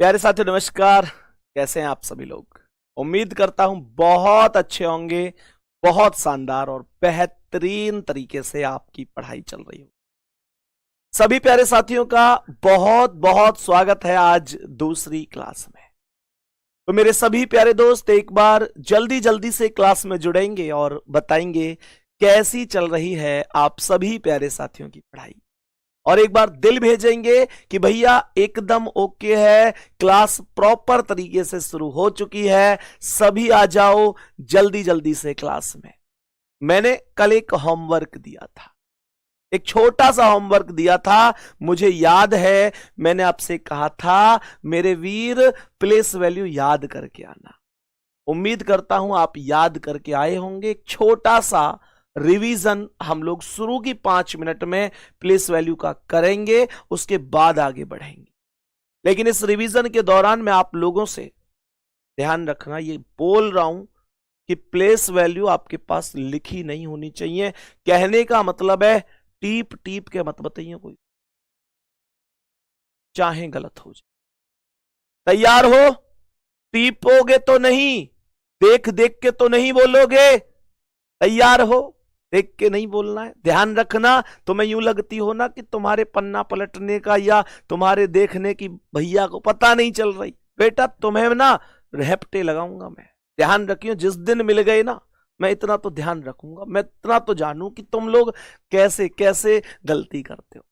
प्यारे साथियों नमस्कार। कैसे हैं आप सभी लोग? उम्मीद करता हूं बहुत अच्छे होंगे। बहुत शानदार और बेहतरीन तरीके से आपकी पढ़ाई चल रही हो। सभी प्यारे साथियों का बहुत बहुत स्वागत है आज दूसरी क्लास में। तो मेरे सभी प्यारे दोस्त एक बार जल्दी जल्दी से क्लास में जुड़ेंगे और बताएंगे कैसी चल रही है आप सभी प्यारे साथियों की पढ़ाई। और एक बार दिल भेजेंगे कि भैया एकदम ओके है, क्लास प्रॉपर तरीके से शुरू हो चुकी है, सभी आ जाओ जल्दी जल्दी से क्लास में। मैंने कल एक होमवर्क दिया था, एक छोटा सा होमवर्क दिया था। मुझे याद है मैंने आपसे कहा था मेरे वीर प्लेस वैल्यू याद करके आना। उम्मीद करता हूं आप याद करके आए होंगे। एक छोटा सा रिवीजन हम लोग शुरू की 5 मिनट में प्लेस वैल्यू का करेंगे, उसके बाद आगे बढ़ेंगे। लेकिन इस रिवीजन के दौरान मैं आप लोगों से ध्यान रखना ये बोल रहा हूं कि प्लेस वैल्यू आपके पास लिखी नहीं होनी चाहिए। कहने का मतलब है टीप टीप के मत बताइए कोई, चाहे गलत हो जाए। तैयार हो? टीपोगे तो नहीं, देख देख के तो नहीं बोलोगे। तैयार हो? देख के नहीं बोलना है। ध्यान रखना, तुम्हें यूं लगती हो ना कि तुम्हारे पन्ना पलटने का या तुम्हारे देखने की भैया को पता नहीं चल रही। बेटा तुम्हें ना रेपटे लगाऊंगा मैं। ध्यान रखियो, जिस दिन मिल गए ना मैं इतना तो ध्यान रखूंगा, मैं इतना तो जानूं कि तुम लोग कैसे कैसे गलती करते हो।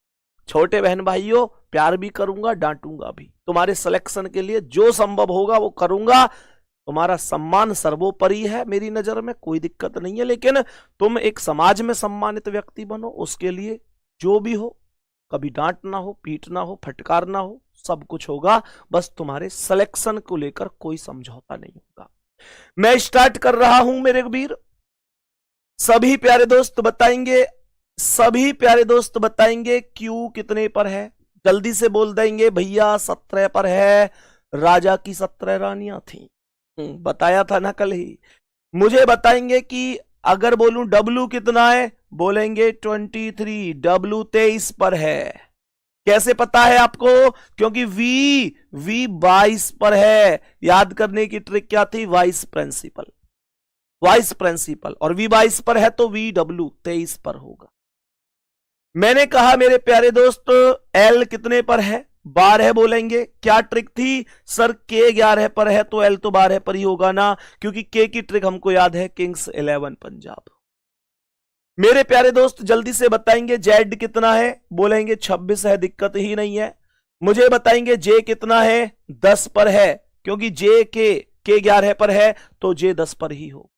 छोटे बहन भाइयों, प्यार भी करूंगा, डांटूंगा भी। तुम्हारे सिलेक्शन के लिए जो संभव होगा वो करूंगा। तुम्हारा सम्मान सर्वोपरि है मेरी नजर में, कोई दिक्कत नहीं है। लेकिन तुम एक समाज में सम्मानित व्यक्ति बनो, उसके लिए जो भी हो, कभी डांटना हो, पीटना हो, फटकारना हो, सब कुछ होगा। बस तुम्हारे सिलेक्शन को लेकर कोई समझौता नहीं होगा। मैं स्टार्ट कर रहा हूं मेरे वीर। सभी प्यारे दोस्त बताएंगे, सभी प्यारे दोस्त बताएंगे क्यू कितने पर है। जल्दी से बोल देंगे भैया 17 पर है। राजा की 17 रानियां थी, बताया था ना कल ही। मुझे बताएंगे कि अगर बोलूं डब्लू कितना है, बोलेंगे 23। डब्लू 23 पर है। कैसे पता है आपको? क्योंकि वी 22 पर है। याद करने की ट्रिक क्या थी? Vice principal, vice principal. और वी 22 पर है तो वी डब्लू 23 पर होगा। मैंने कहा मेरे प्यारे दोस्त एल कितने पर है? 12 बोलेंगे। क्या ट्रिक थी सर? के 11 पर है तो एल तो 12 पर ही होगा ना, क्योंकि के की ट्रिक हमको याद है, किंग्स 11 पंजाब। मेरे प्यारे दोस्त जल्दी से बताएंगे जेड कितना है? बोलेंगे 26 है, दिक्कत ही नहीं है। मुझे बताएंगे जे कितना है? 10 पर है, क्योंकि जे के 11 पर है तो जे 10 पर ही हो।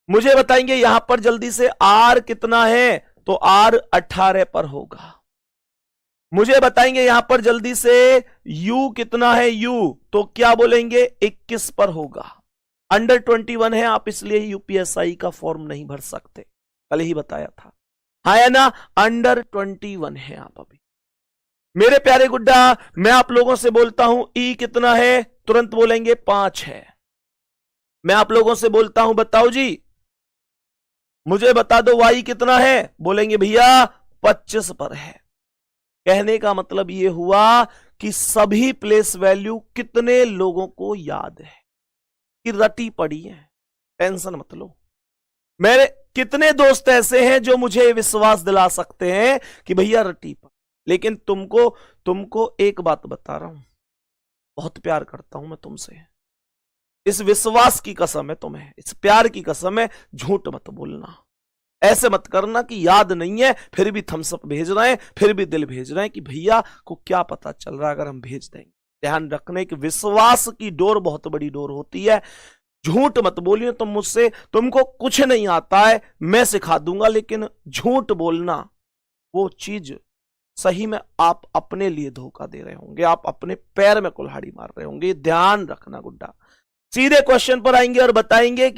मुझे बताएंगे यहां पर जल्दी से आर कितना है? तो आर 18 पर होगा। मुझे बताएंगे यहां पर जल्दी से यू कितना है? यू तो क्या बोलेंगे? 21 पर होगा। अंडर 21 है आप, इसलिए यूपीएसआई का फॉर्म नहीं भर सकते, कल ही बताया था। हाँ है ना, अंडर 21 है आप अभी। मेरे प्यारे गुड्डा मैं आप लोगों से बोलता हूं ई कितना है? तुरंत बोलेंगे 5 है। मैं आप लोगों से बोलता हूं बताओ जी, मुझे बता दो वाई कितना है? बोलेंगे भैया 25 पर है। कहने का मतलब यह हुआ कि सभी प्लेस वैल्यू कितने लोगों को याद है कि रटी पड़ी है। टेंशन मत लो। मेरे कितने दोस्त ऐसे हैं जो मुझे विश्वास दिला सकते हैं कि भैया रटी पड़ी। लेकिन तुमको एक बात बता रहा हूं, बहुत प्यार करता हूं मैं तुमसे। इस विश्वास की कसम है तुम्हें, इस प्यार की कसम है, झूठ मत बोलना। ऐसे मत करना कि याद नहीं है फिर भी थम्सअप भेज रहे हैं, फिर भी दिल भेज रहे हैं कि भैया को क्या पता चल रहा है अगर हम भेज देंगे। ध्यान रखने की विश्वास की डोर बहुत बड़ी डोर होती है। झूठ मत बोलिए तुम मुझसे, तुमको कुछ नहीं आता है, मैं सिखा दूंगा। लेकिन झूठ बोलना वो चीज सही में आप अपने लिए धोखा दे रहे होंगे, आप अपने पैर में कुल्हाड़ी मार रहे होंगे। ध्यान रखना गुड्डा। सीधे क्वेश्चन पर आएंगे और बताएंगे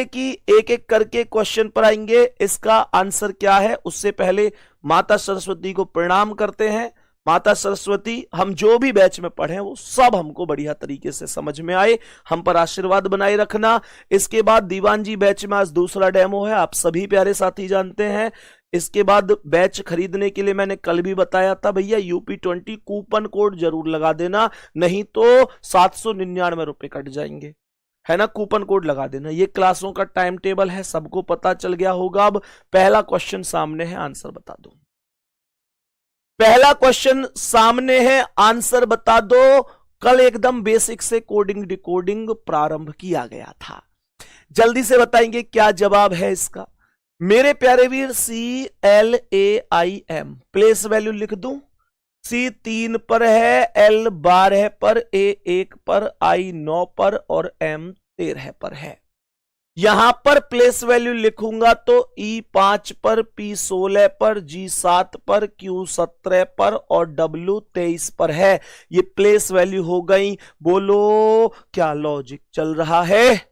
कि एक एक करके क्वेश्चन पर आएंगे, इसका आंसर क्या है। उससे पहले माता सरस्वती को प्रणाम करते हैं। माता सरस्वती हम जो भी बैच में पढ़े वो सब हमको बढ़िया तरीके से समझ में आए, हम पर आशीर्वाद बनाए रखना। इसके बाद दीवान जी बैच में आज दूसरा डेमो है। आप सभी प्यारे साथी जानते हैं इसके बाद बैच खरीदने के लिए मैंने कल भी बताया था भैया UP20 कूपन कोड जरूर लगा देना, नहीं तो 799 रुपए कट जाएंगे, है ना। कूपन कोड लगा देना। ये क्लासों का टाइम टेबल है, सबको पता चल गया होगा। अब पहला क्वेश्चन सामने है, आंसर बता दो। पहला क्वेश्चन सामने है, आंसर बता दो। कल एकदम बेसिक से कोडिंग डिकोडिंग प्रारंभ किया गया था, जल्दी से बताएंगे क्या जवाब है इसका। मेरे प्यारे वीर CLAIM प्लेस वैल्यू लिख दूं। C 3 पर है, L 12 पर, A 1 पर, I 9 पर और M 13 पर है। यहां पर प्लेस वैल्यू लिखूंगा तो E 5 पर, P 16 पर, G 7 पर, Q 17 पर और W 23 पर है। ये प्लेस वैल्यू हो गई। बोलो क्या लॉजिक चल रहा है?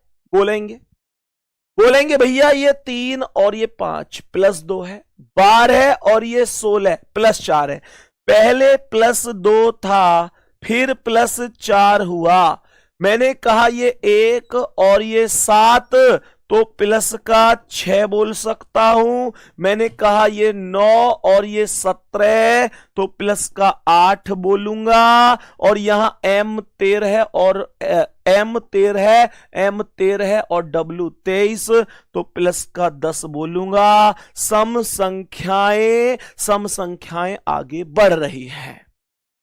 बोलेंगे भैया ये 3 और ये 5 प्लस 2 है, 12 और ये 16 प्लस 4 है। पहले प्लस 2 था, फिर प्लस 4 हुआ। मैंने कहा ये 1 और ये 7 तो प्लस का 6 बोल सकता हूं। मैंने कहा ये 9 और ये 17 तो प्लस का 8 बोलूंगा। और यहां M 13 और M 13 और W 23 तो प्लस का 10 बोलूंगा। सम संख्याएं आगे बढ़ रही है।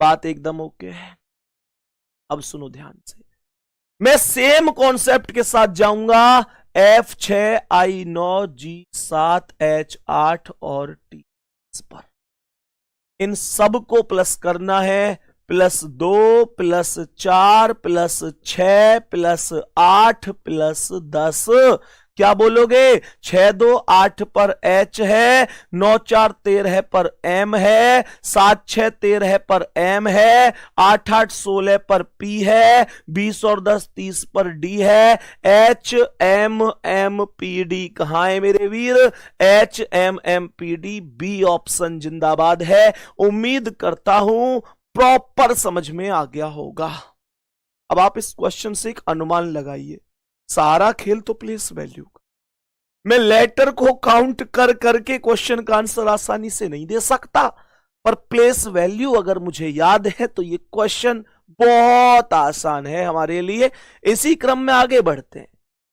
बात एकदम ओके है। अब सुनो ध्यान से, मैं सेम कॉन्सेप्ट के साथ जाऊंगा। F6 I9 G7 H8 और T पर इन सब को प्लस करना है। Plus 2 plus 4 plus 6 plus 8 plus 10। क्या बोलोगे? 6 2 8 पर H है, 9 4 13 पर M है, 7 6 13 पर M है, 8 8 16 पर P है, 20 और 10 30 पर D है। H M M P D कहां है मेरे वीर? H M M P D B option जिंदाबाद है। उम्मीद करता हूं प्रॉपर समझ में आ गया होगा। अब आप इस क्वेश्चन से एक अनुमान लगाइए। सारा खेल तो प्लेस वैल्यू का। मैं लेटर को काउंट कर करके क्वेश्चन का आंसर आसानी से नहीं दे सकता, पर प्लेस वैल्यू अगर मुझे याद है तो ये क्वेश्चन बहुत आसान है हमारे लिए। इसी क्रम में आगे बढ़ते हैं।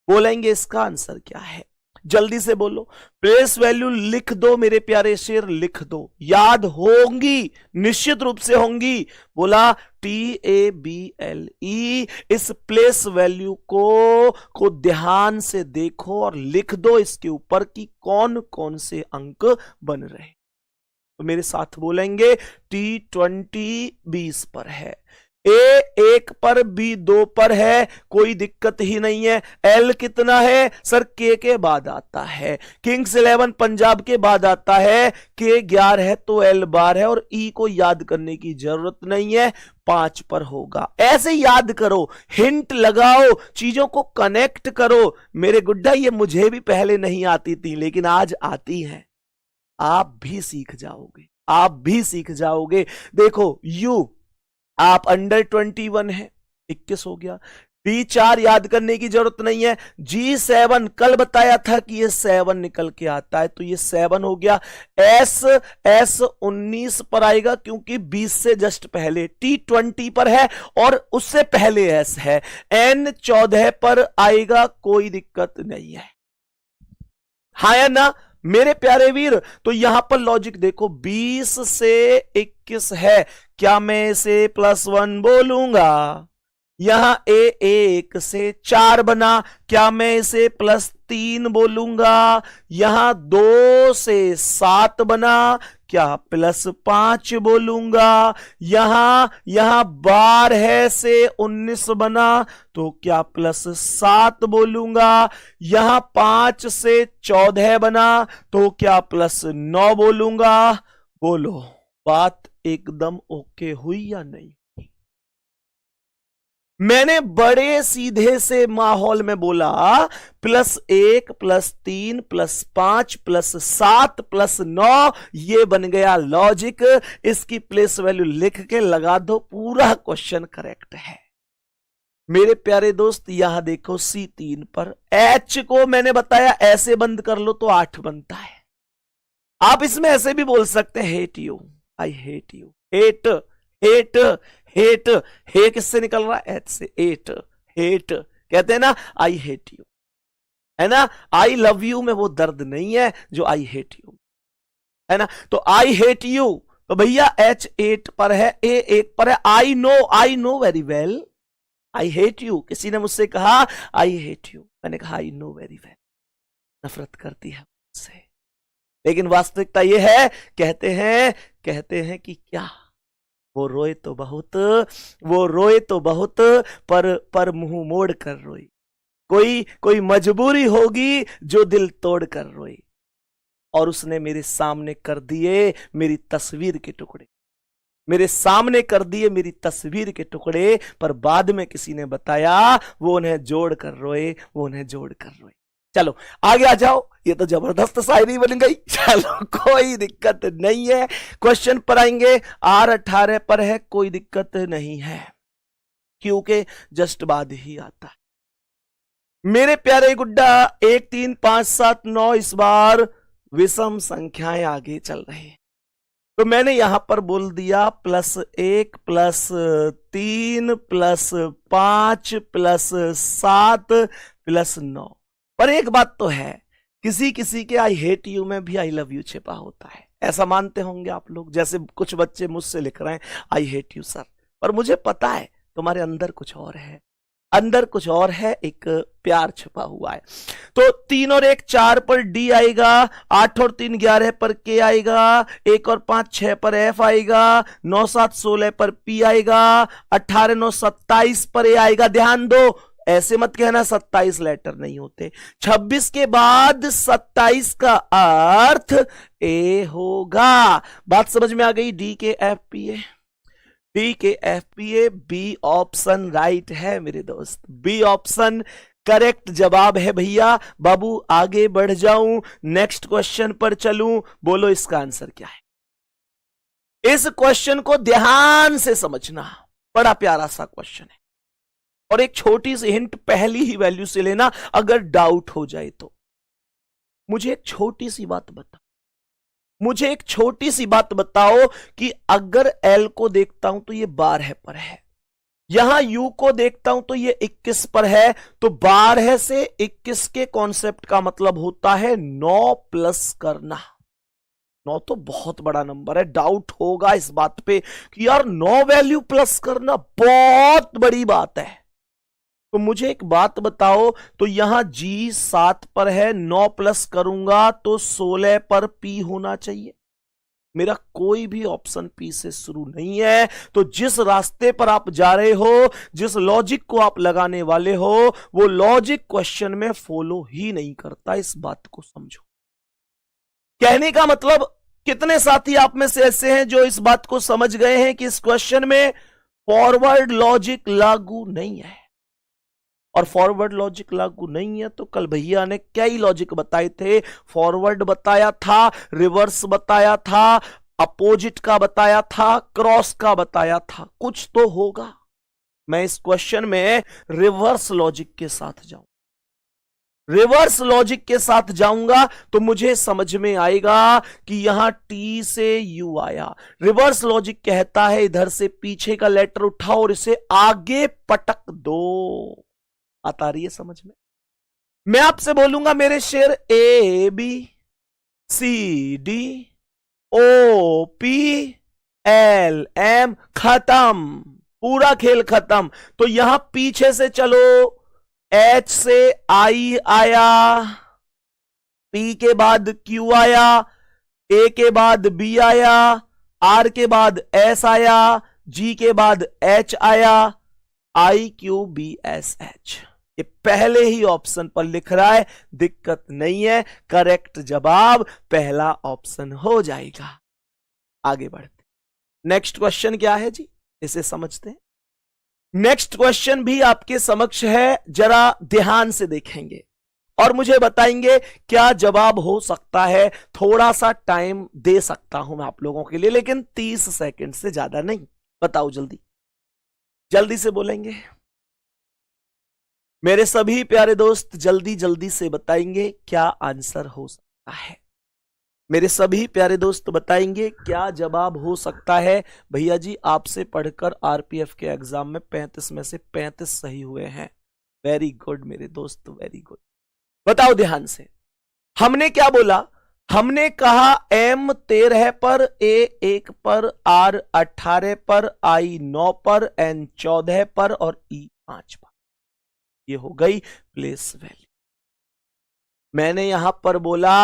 बोलेंगे इसका आंसर क्या है, जल्दी से बोलो। प्लेस वैल्यू लिख दो मेरे प्यारे शेर, लिख दो। याद होंगी, निश्चित रूप से होंगी। बोला TABLE। इस प्लेस वैल्यू को ध्यान से देखो और लिख दो इसके ऊपर कि कौन कौन से अंक बन रहे। तो मेरे साथ बोलेंगे T20 20 पर है, A 1 पर, B 2 पर है, कोई दिक्कत ही नहीं है। L कितना है सर? K के बाद आता है। किंग्स 11 पंजाब के बाद आता है। K 11 है तो L 12 है और E को याद करने की जरूरत नहीं है, 5 पर होगा। ऐसे याद करो, हिंट लगाओ, चीजों को कनेक्ट करो। मेरे गुड्डा ये मुझे भी पहले नहीं आती थी, लेकिन आज आती है। आप भी सीख जाओगे। देखो U आप अंडर 21 है, 21 हो गया। D4 याद करने की जरूरत नहीं है। G7 कल बताया था कि ये 7 निकल के आता है तो ये 7 हो गया। S 19 पर आएगा क्योंकि 20 से जस्ट पहले। T 20 पर है और उससे पहले S है। N 14 पर आएगा, कोई दिक्कत नहीं है। हाँ या ना मेरे प्यारे वीर? तो यहां पर लॉजिक देखो, 20 से 21 है, क्या मैं इसे +1 बोलूंगा? यहां A 1 से 4 बना, क्या मैं इसे +3 बोलूंगा? यहां 2 से 7 बना, क्या +5 बोलूंगा? यहां 12 से 19 बना तो क्या +7 बोलूंगा? यहां 5 से 14 बना तो क्या +9 बोलूंगा? बोलो बात एकदम ओके हुई या नहीं? मैंने बड़े सीधे से माहौल में बोला +1 +3 +5 +7 +9, ये बन गया लॉजिक। इसकी प्लेस वैल्यू लिख के लगा दो, पूरा क्वेश्चन करेक्ट है। मेरे प्यारे दोस्त यहां देखो C 3 पर H को मैंने बताया ऐसे बंद कर लो तो 8 बनता है। आप इसमें ऐसे भी बोल सकते हैं hate you, I hate you. Hate hate hate, हे किससे निकल रहा है? एच से। एट हेट कहते हैं ना, आई हेट यू, है ना। आई लव यू में वो दर्द नहीं है जो आई हेट यू, है ना। तो आई हेट यू, तो भैया एच 8 पर है, ए 1 पर है। I know very well, I hate you. किसी ने मुझसे कहा आई हेट यू, मैंने कहा आई नो वेरी वेल, नफरत करती है मुझसे। लेकिन वास्तविकता यह है, कहते हैं कि क्या, वो रोए तो बहुत, पर मुंह मोड़ कर रोई। कोई मजबूरी होगी जो दिल तोड़ कर रोई। और उसने मेरे सामने कर दिए मेरी तस्वीर के टुकड़े, मेरे सामने कर दिए मेरी तस्वीर के टुकड़े, पर बाद में किसी ने बताया वो उन्हें जोड़ कर रोए, वो उन्हें जोड़ कर रोए। चलो आगे आ जाओ, ये तो जबरदस्त शायरी बन गई। चलो कोई दिक्कत नहीं है, क्वेश्चन पर आएंगे। R18 पर है, कोई दिक्कत नहीं है, क्योंकि जस्ट बाद ही आता है। मेरे प्यारे गुड्डा 1 3 5 7 9, इस बार विषम संख्याएं आगे चल रही है, तो मैंने यहां पर बोल दिया +1 +3 +5 +7 +9। पर एक बात तो है, किसी किसी के आई हेट यू में भी आई लव यू छिपा होता है, ऐसा मानते होंगे आप लोग। जैसे कुछ बच्चे मुझसे लिख रहे हैं आई हेट यू सर, पर मुझे पता है तुम्हारे अंदर कुछ और है, अंदर कुछ और है, एक प्यार छिपा हुआ है। तो 3 और 1 4 पर डी आएगा, 8 और 3 11 पर के आएगा, 1 और 5 6 पर एफ आएगा, 9 7 16 पर पी आएगा, 18 9 27 पर ए आएगा। ध्यान दो, ऐसे मत कहना 27 लेटर नहीं होते, 26 के बाद 27 का अर्थ ए होगा। बात समझ में आ गई? D K F P A, D K F P A, B option right है मेरे दोस्त, बी ऑप्शन करेक्ट जवाब है भैया। बाबू आगे बढ़ जाऊं, नेक्स्ट क्वेश्चन पर चलूं, बोलो इसका आंसर क्या है। इस क्वेश्चन को ध्यान से समझना, बड़ा प्यारा सा क्वेश्चन है, और एक छोटी सी हिंट पहली ही वैल्यू से लेना अगर डाउट हो जाए तो। मुझे एक छोटी सी बात बता, मुझे एक छोटी सी बात बताओ कि अगर एल को देखता हूं तो ये 12 पर है, यहां यू को देखता हूं तो ये 21 पर है, तो 12 से 21 के कॉन्सेप्ट का मतलब होता है 9 प्लस करना। 9 तो बहुत बड़ा नंबर है, डाउट होगा इस बात पे कि यार 9 वैल्यू प्लस करना बहुत बड़ी बात है। तो मुझे एक बात बताओ, तो यहां जी 7 पर है, 9 प्लस करूंगा तो 16 पर पी होना चाहिए। मेरा कोई भी ऑप्शन पी से शुरू नहीं है। तो जिस रास्ते पर आप जा रहे हो, जिस लॉजिक को आप लगाने वाले हो, वो लॉजिक क्वेश्चन में फॉलो ही नहीं करता, इस बात को समझो। कहने का मतलब, कितने साथी आप में से ऐसे हैं जो इस बात को समझ गए हैं कि इस क्वेश्चन में फॉरवर्ड लॉजिक लागू नहीं है? और फॉरवर्ड लॉजिक लागू नहीं है तो कल भैया ने कई लॉजिक बताए थे, फॉरवर्ड बताया था, रिवर्स बताया था, अपोजिट का बताया था, क्रॉस का बताया था, कुछ तो होगा। मैं इस क्वेश्चन में रिवर्स लॉजिक के साथ जाऊं, रिवर्स लॉजिक के साथ जाऊंगा तो मुझे समझ में आएगा कि यहां टी से यू आया। रिवर्स लॉजिक कहता है इधर से पीछे का लेटर उठाओ और इसे आगे पटक दो। आता रही है समझ में? मैं आपसे बोलूंगा मेरे शेर A B C D O P L M, खत्म, पूरा खेल खत्म। तो यहां पीछे से चलो, एच से आई आया, पी के बाद क्यू आया, ए के बाद बी आया, आर के बाद एस आया, जी के बाद एच आया, I Q B S H. ये पहले ही ऑप्शन पर लिख रहा है, दिक्कत नहीं है, करेक्ट जवाब पहला ऑप्शन हो जाएगा। आगे बढ़ते, नेक्स्ट क्वेश्चन क्या है जी, इसे समझते हैं। नेक्स्ट क्वेश्चन भी आपके समक्ष है, जरा ध्यान से देखेंगे और मुझे बताएंगे क्या जवाब हो सकता है। थोड़ा सा टाइम दे सकता हूं मैं आप लोगों के लिए, लेकिन 30 सेकंड से ज्यादा नहीं। बताओ जल्दी, जल्दी से बोलेंगे मेरे सभी प्यारे दोस्त, जल्दी जल्दी से बताएंगे क्या आंसर हो सकता है। मेरे सभी प्यारे दोस्त बताएंगे क्या जवाब हो सकता है। भैया जी आपसे पढ़कर आरपीएफ के एग्जाम में 35 में से 35 सही हुए हैं। वेरी गुड मेरे दोस्त, वेरी गुड। बताओ ध्यान से, हमने क्या बोला? हमने कहा M 13 पर, A 1 पर, R 18 पर, I 9 पर, N 14 पर और E 5 पर। ये हो गई प्लेस वैल्यू। मैंने यहां पर बोला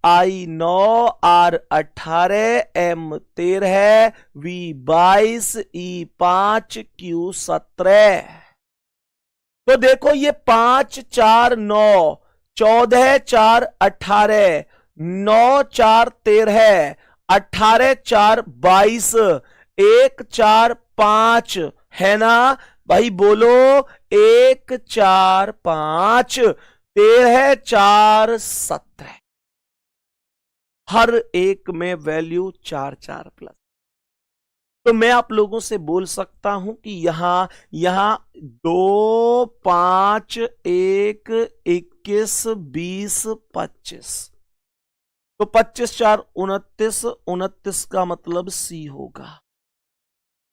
I 9, R 18, M 13, V 22, E 5, Q 17। तो देखो ये 5 4 9, 14 4 18, 9 4 13, 18 4 22, 1 4 5 है ना भाई? बोलो 1 4 5, 13 4 17। हर एक में वैल्यू 4 4 प्लस। तो मैं आप लोगों से बोल सकता हूं कि यहां 2 5 1 21 20 25। तो 25 4 29, 29 का मतलब सी होगा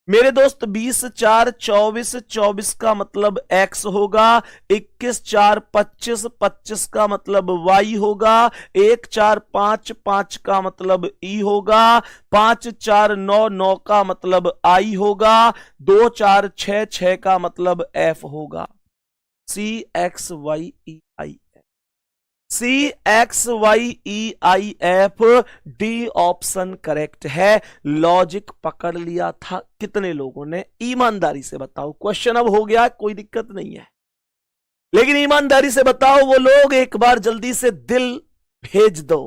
मेरे दोस्त। 20 4 24, 24 का मतलब एक्स होगा। 21 4 25, 25 का मतलब वाई होगा। 1 4 5, 5 का मतलब ई होगा। 5 4 9, 9 का मतलब आई होगा। 2 4 6, 6 का मतलब एफ होगा। C X Y E I, C X Y E I F, D option correct है। लॉजिक पकड़ लिया था कितने लोगों ने? ईमानदारी से बताओ। क्वेश्चन अब हो गया, कोई दिक्कत नहीं है, लेकिन ईमानदारी से बताओ वो लोग। एक बार जल्दी से दिल भेज दो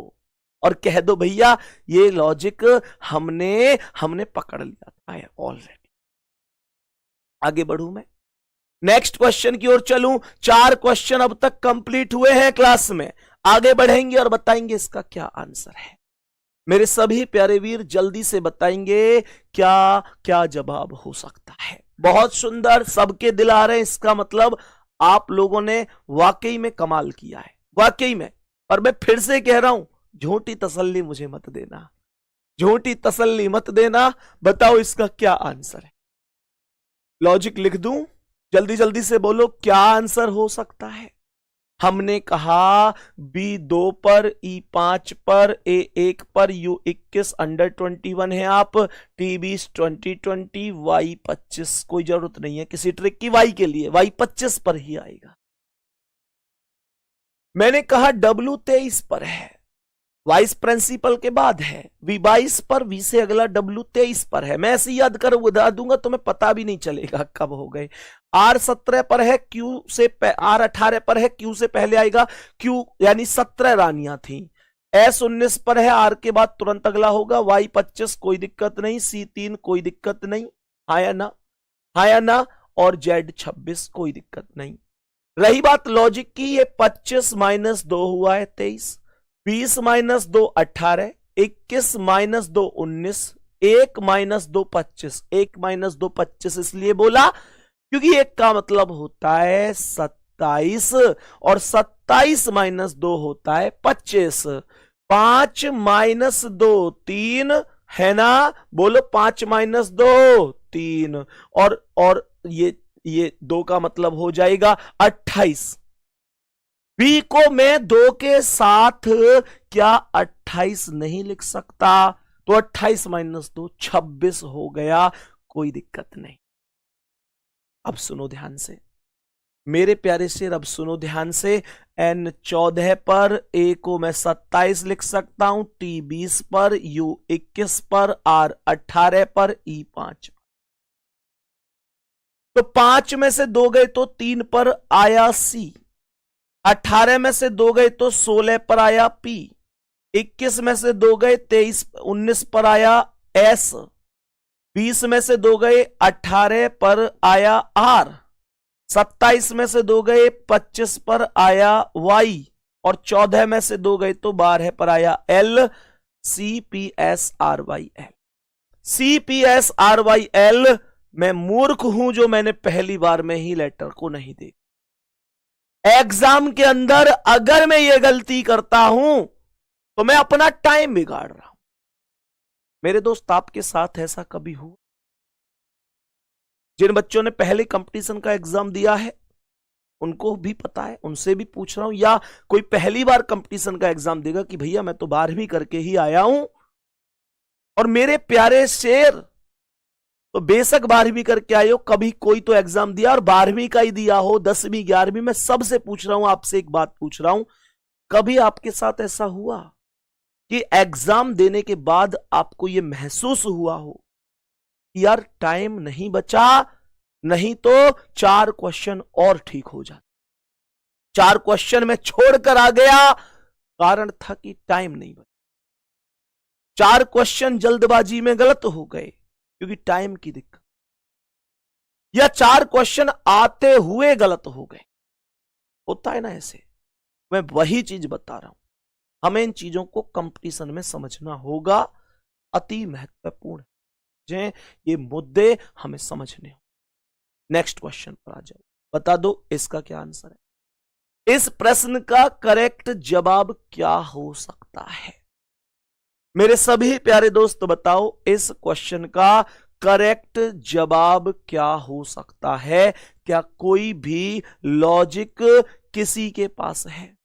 और कह दो भैया ये लॉजिक हमने पकड़ लिया था ऑलरेडी। आगे बढ़ूं मैं, नेक्स्ट क्वेश्चन की ओर चलूं। 4 क्वेश्चन अब तक कंप्लीट हुए हैं क्लास में। आगे बढ़ेंगे और बताएंगे इसका क्या आंसर है। मेरे सभी प्यारे वीर जल्दी से बताएंगे क्या क्या जवाब हो सकता है। बहुत सुंदर, सबके दिल आ रहे हैं, इसका मतलब आप लोगों ने वाकई में कमाल किया है, वाकई में। और मैं फिर से कह रहा हूं, झूठी तसल्ली मुझे मत देना, झूठी तसल्ली मत देना। बताओ इसका क्या आंसर है। लॉजिक लिख दूं? जल्दी जल्दी से बोलो क्या आंसर हो सकता है। हमने कहा B2 पर, E5 पर, A1 पर, U21 अंडर 21 है आप, T20 2020, Y25 कोई जरूरत नहीं है किसी ट्रिक की Y के लिए, Y25 पर ही आएगा। मैंने कहा W23 पर है, वाइस प्रिंसिपल के बाद है, V22 पर, V से अगला W23 पर है। मैं ऐसे याद कर बता दूंगा तुम्हें पता भी नहीं चलेगा कब हो गए। R17 पर है, Q से R18 पर है, Q से पहले आएगा Q, यानी 17 रानियां थी। S19 पर है, R के बाद तुरंत अगला होगा। Y25 कोई दिक्कत नहीं, C3 कोई दिक्कत नहीं, आया ना, आया ना। और Z26 कोई दिक्कत नहीं। रही बात लॉजिक की, ये 25 माइनस 2 हुआ है 23, 20 माइनस 2 18, 21 माइनस 2 19, 1 माइनस 2 25। 1 माइनस 2 25 इसलिए बोला क्योंकि 1 का मतलब होता है 27 और 27 माइनस 2 होता है 25। 5 माइनस 2 3 है ना, बोलो 5 माइनस 2 3, और ये 2 का मतलब हो जाएगा 28। बी को मैं 2 के साथ क्या 28 नहीं लिख सकता? तो 28 माइनस 2 26 हो गया, कोई दिक्कत नहीं। अब सुनो ध्यान से मेरे प्यारे शेर, अब सुनो ध्यान से। N 14 पर, A को मैं 27 लिख सकता हूं, T 20 पर, U 21 पर, R 18 पर, E 5। तो 5 में से 2 गए तो 3 पर आया C, 18 में से 2 गए तो 16 पर आया P, 21 में से 2 गए 19 पर आया S, 20 में से 2 गए 18 पर आया R, 27 में से 2 गए 25 पर आया Y, और 14 में से 2 गए तो 12 पर आया L। CPSRYL, CPSRYL। मैं मूर्ख हूं जो मैंने पहली बार में ही लेटर को नहीं देखा। एग्जाम के अंदर अगर मैं ये गलती करता हूं तो मैं अपना टाइम बिगाड़ रहा हूं। मेरे दोस्त, आपके साथ ऐसा कभी हुआ? जिन बच्चों ने पहले कंपटीशन का एग्जाम दिया है उनको भी पता है, उनसे भी पूछ रहा हूं, या कोई पहली बार कंपटीशन का एग्जाम देगा कि भैया मैं तो 12वीं करके ही आया हूं, और मेरे प्यारे शेर, तो बेशक 12वीं करके आए हो, कभी कोई तो एग्जाम दिया, और 12वीं का ही दिया हो, 10वीं 11वीं, मैं सबसे पूछ रहा हूं, आपसे एक बात पूछ रहा हूं, कभी आपके साथ ऐसा हुआ कि एग्जाम देने के बाद आपको यह महसूस हुआ हो कि यार टाइम नहीं बचा, नहीं तो 4 क्वेश्चन और ठीक हो जाते, 4 क्वेश्चन में छोड़कर आ गया, कारण था कि टाइम नहीं बचा, 4 क्वेश्चन जल्दबाजी में गलत हो गए क्योंकि टाइम की दिक्कत, या 4 क्वेश्चन आते हुए गलत हो गए, होता है ना ऐसे। मैं वही चीज बता रहा हूं, हमें इन चीजों को कंपटीशन में समझना होगा, अति महत्वपूर्ण है, ये मुद्दे हमें समझने हो। नेक्स्ट क्वेश्चन पर आ जाओ, बता दो इसका क्या आंसर है। इस प्रश्न का करेक्ट जवाब क्या हो सकता है? मेरे सभी प्यारे दोस्त बताओ, इस क्वेश्चन का करेक्ट जवाब क्या हो सकता है? क्या कोई भी लॉजिक किसी के पास है?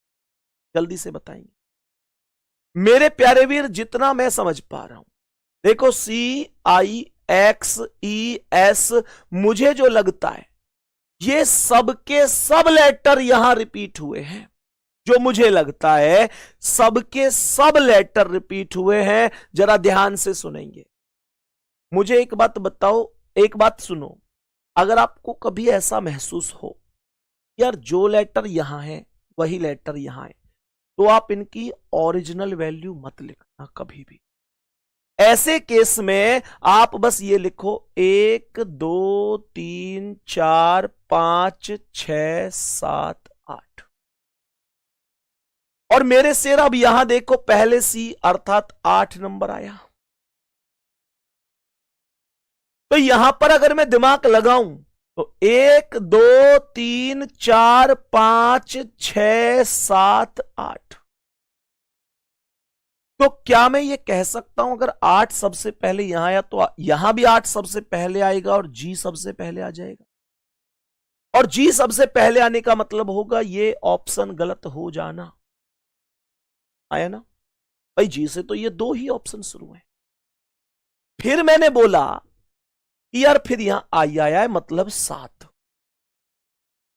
जल्दी से बताएंगे मेरे प्यारे वीर, जितना मैं समझ पा रहा हूं। देखो, CIXES, मुझे जो लगता है ये सबके सब लेटर यहां रिपीट हुए हैं, जो मुझे लगता है सबके सब लेटर रिपीट हुए हैं। जरा ध्यान से सुनेंगे, मुझे एक बात बताओ, एक बात सुनो, अगर आपको कभी ऐसा महसूस हो यार जो लेटर यहां है वही लेटर यहां है, तो आप इनकी ओरिजिनल वैल्यू मत लिखना कभी भी। ऐसे केस में आप बस ये लिखो 1 2 3 4 5 6 7 8, और मेरे शेर अब यहां देखो, पहले C अर्थात 8 नंबर आया, तो यहां पर अगर मैं दिमाग लगाऊं तो 1 2 3 4 5 6 7 8, तो क्या मैं ये कह सकता हूं अगर 8 सबसे पहले यहां आया तो यहां भी 8 सबसे पहले आएगा और G सबसे पहले आ जाएगा, और G सबसे पहले आने का मतलब होगा ये ऑप्शन गलत हो जाना, आया ना भाई? G से तो ये 2 ही ऑप्शन शुरू हैं। फिर मैंने बोला कि यार फिर यहां आई आया है मतलब 7,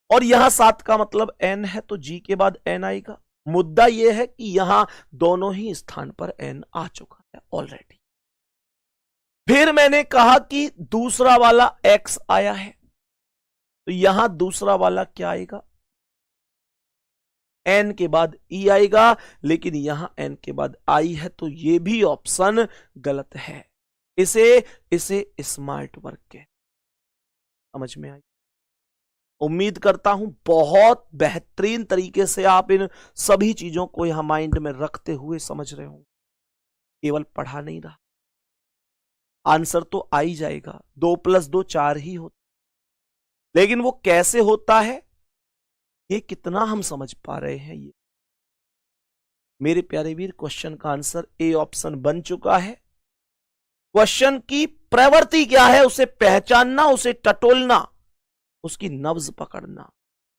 और यहां 7 का मतलब N है, तो G के बाद N आएगा। मुद्दा यह है कि यहां दोनों ही स्थान पर N आ चुका है ऑलरेडी। फिर मैंने कहा कि दूसरा वाला X आया है, तो यहां दूसरा वाला क्या आएगा? N के बाद E आएगा, लेकिन यहां N के बाद I है, तो यह भी ऑप्शन गलत है। इसे स्मार्ट वर्क के समझ में आई? उम्मीद करता हूं बहुत बेहतरीन तरीके से आप इन सभी चीजों को यहां माइंड में रखते हुए समझ रहे हो। केवल पढ़ा नहीं रहा, आंसर तो आ ही जाएगा, 2 + 2 4 ही होता, लेकिन वो कैसे होता है, ये कितना हम समझ पा रहे हैं। ये मेरे प्यारे वीर, क्वेश्चन का आंसर ए ऑप्शन बन चुका है। क्वेश्चन की प्रवृत्ति क्या है, उसे पहचानना, उसे टटोलना, उसकी नब्ज पकड़ना।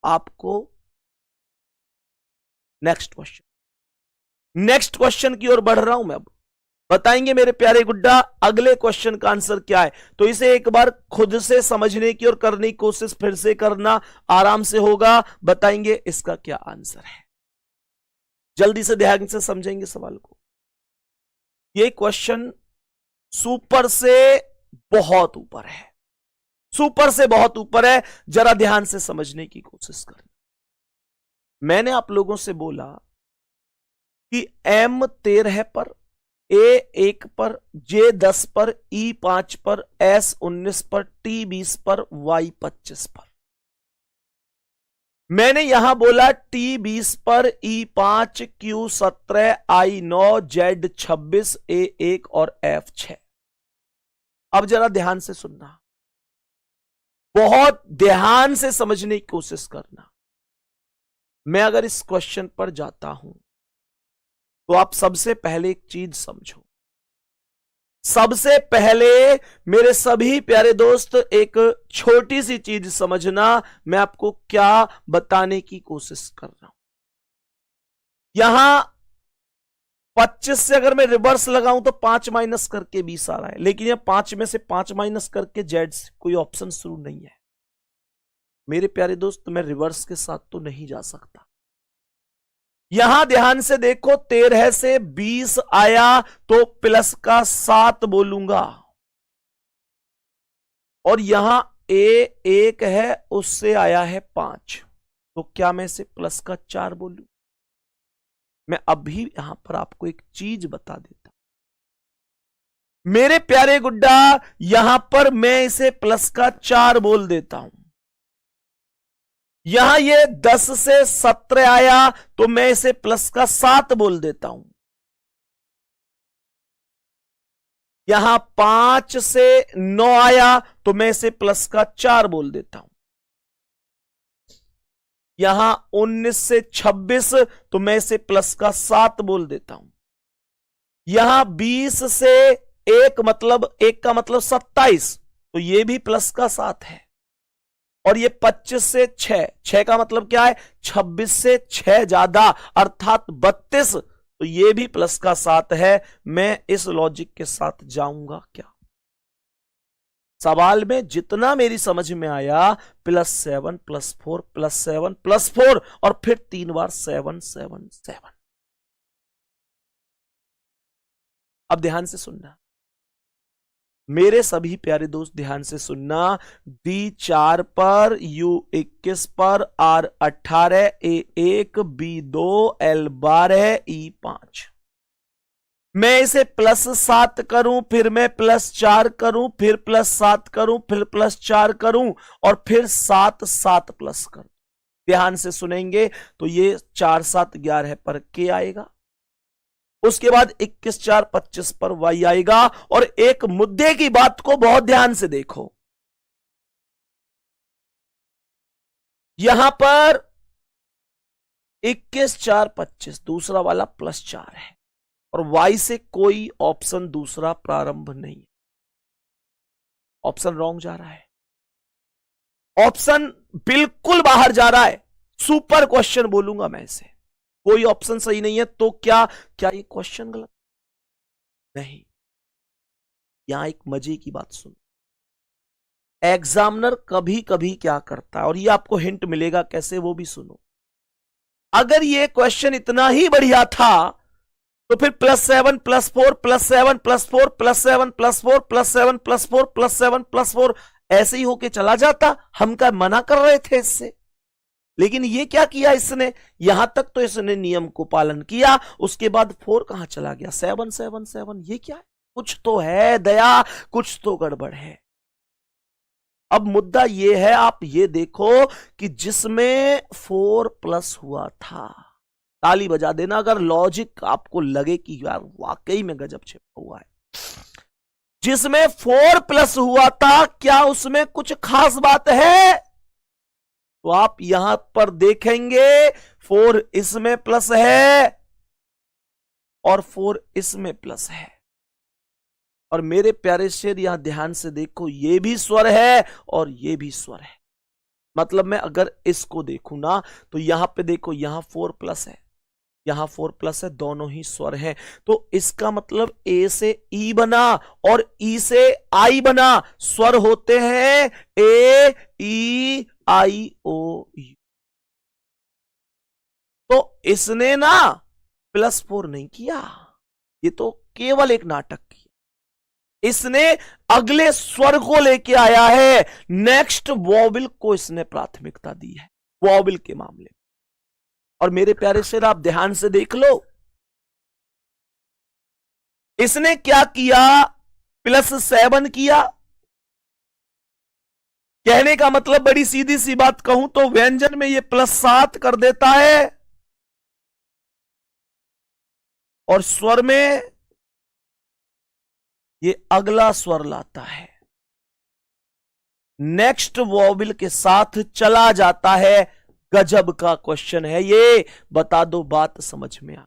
आपको नेक्स्ट क्वेश्चन की ओर बढ़ रहा हूं मैं। अब बताएंगे मेरे प्यारे गुड्डा अगले क्वेश्चन का आंसर क्या है, तो इसे एक बार खुद से समझने की और करने की कोशिश फिर से करना, आराम से होगा। बताएंगे इसका क्या आंसर है, जल्दी से ध्यान से समझेंगे सवाल को। यह क्वेश्चन सुपर से बहुत ऊपर है, सुपर से बहुत ऊपर है, जरा ध्यान से समझने की कोशिश करना। मैंने आप लोगों से बोला कि M 13 पर, A 1 पर, J 10 पर, E 5 पर, S 19 पर, T 20 पर, Y 25 पर। मैंने यहां बोला T 20 पर, E 5, Q 17, I 9, Z 26, A 1 और F 6। अब जरा ध्यान से सुनना, बहुत ध्यान से समझने की कोशिश करना। मैं अगर इस क्वेश्चन पर जाता हूं तो आप सबसे पहले एक चीज समझो, सबसे पहले मेरे सभी प्यारे दोस्त एक छोटी सी चीज समझना, मैं आपको क्या बताने की कोशिश कर रहा हूं। यहां 25 से अगर मैं रिवर्स लगाऊं तो 5 माइनस करके 20 आ रहा है, लेकिन यहां 5 में से 5 माइनस करके जेड से कोई ऑप्शन शुरू नहीं है। मेरे प्यारे दोस्त मैं रिवर्स के साथ तो नहीं जा सकता। यहां ध्यान से देखो, 13 से 20 आया तो प्लस का 7 बोलूंगा, और यहां A1 है उससे आया है 5, तो क्या मैं इसे प्लस का 4 बोलूं? मैं अभी यहां पर आपको एक चीज बता देता हूं मेरे प्यारे गुड्डा, यहां पर मैं इसे प्लस का 4 बोल देता हूं। यहां ये 10 से 17 आया तो मैं इसे प्लस का 7 बोल देता हूं। यहां 5 से 9 आया तो मैं इसे प्लस का 4 बोल देता हूं। यहां 19 से 26 तो मैं इसे प्लस का 7 बोल देता हूं। यहां 20 से 1 मतलब 1 का मतलब 27, तो ये भी प्लस का 7 है। और ये 25 से 6 का मतलब क्या है? 26 से 6 ज्यादा अर्थात 32, तो ये भी प्लस का 7 है। मैं इस लॉजिक के साथ जाऊंगा क्या? सवाल में जितना मेरी समझ में आया, +7 +4 +7 +4 और फिर 3 बार 7 7 7। अब ध्यान से सुनना मेरे सभी प्यारे दोस्त, ध्यान से सुनना। D4 पर, U21 पर, R18, A1, B2, L12, E5। मैं इसे +7 करूं, फिर मैं +4 करूं, फिर +7 करूं, फिर +4 करूं, और फिर 7 7 प्लस करूं। ध्यान से सुनेंगे तो ये 4 7 11 पर K आएगा, उसके बाद 21 4 25 पर Y आएगा। और एक मुद्दे की बात को बहुत ध्यान से देखो, यहां पर 21 4 25 दूसरा वाला +4 है, और Y से कोई ऑप्शन दूसरा प्रारंभ नहीं। ऑप्शन रॉन्ग जा रहा है, ऑप्शन बिल्कुल बाहर जा रहा है। सुपर क्वेश्चन बोलूंगा मैं इसे, कोई ऑप्शन सही नहीं है। तो क्या क्या ये क्वेश्चन गलत नहीं? यहां एक मजे की बात सुन, एग्जामिनर कभी कभी क्या करता है, और ये आपको हिंट मिलेगा कैसे, वो भी सुनो। अगर ये क्वेश्चन इतना ही बढ़िया था तो फिर +7 +4 +7 +4 +7 +4 +7 +4 +7 +4 ऐसे ही होके चला जाता। हम क्या मना कर रहे थे इससे? लेकिन ये क्या किया इसने, यहां तक तो इसने नियम को पालन किया, उसके बाद 4 कहां चला गया? 7 7 7। ये क्या है? कुछ तो है दया, कुछ तो गड़बड़ है। अब मुद्दा ये है, आप ये देखो कि जिसमें 4 प्लस हुआ था, ताली बजा देना अगर लॉजिक आपको लगे कि यार वाकई में गजब छिपा हुआ है। जिसमें 4 प्लस हुआ था, क्या उसमें कुछ खास बात है? तो आप यहां पर देखेंगे 4 इसमें प्लस है और 4 इसमें प्लस है। और मेरे प्यारे शेर यहां ध्यान से देखो, ये भी स्वर है और ये भी स्वर है। मतलब मैं अगर इसको देखूं ना, तो यहां पे देखो, यहां 4 प्लस है, यहां 4 प्लस है, दोनों ही स्वर हैं। तो इसका मतलब ए से ई बना और ई से आई बना। स्वर होते हैं ए ई आई ओ यू। तो इसने ना +4 नहीं किया, ये तो केवल एक नाटक किया। इसने अगले स्वर को लेके आया है, नेक्स्ट वॉवल को इसने प्राथमिकता दी है वॉवल के मामले में। और मेरे प्यारे शेर आप ध्यान से देख लो, इसने क्या किया? +7 किया। कहने का मतलब बड़ी सीधी सी बात कहूं तो व्यंजन में ये +7 कर देता है, और स्वर में ये अगला स्वर लाता है, नेक्स्ट वॉवल के साथ चला जाता है। गजब का क्वेश्चन है ये, बता दो बात समझ में आ।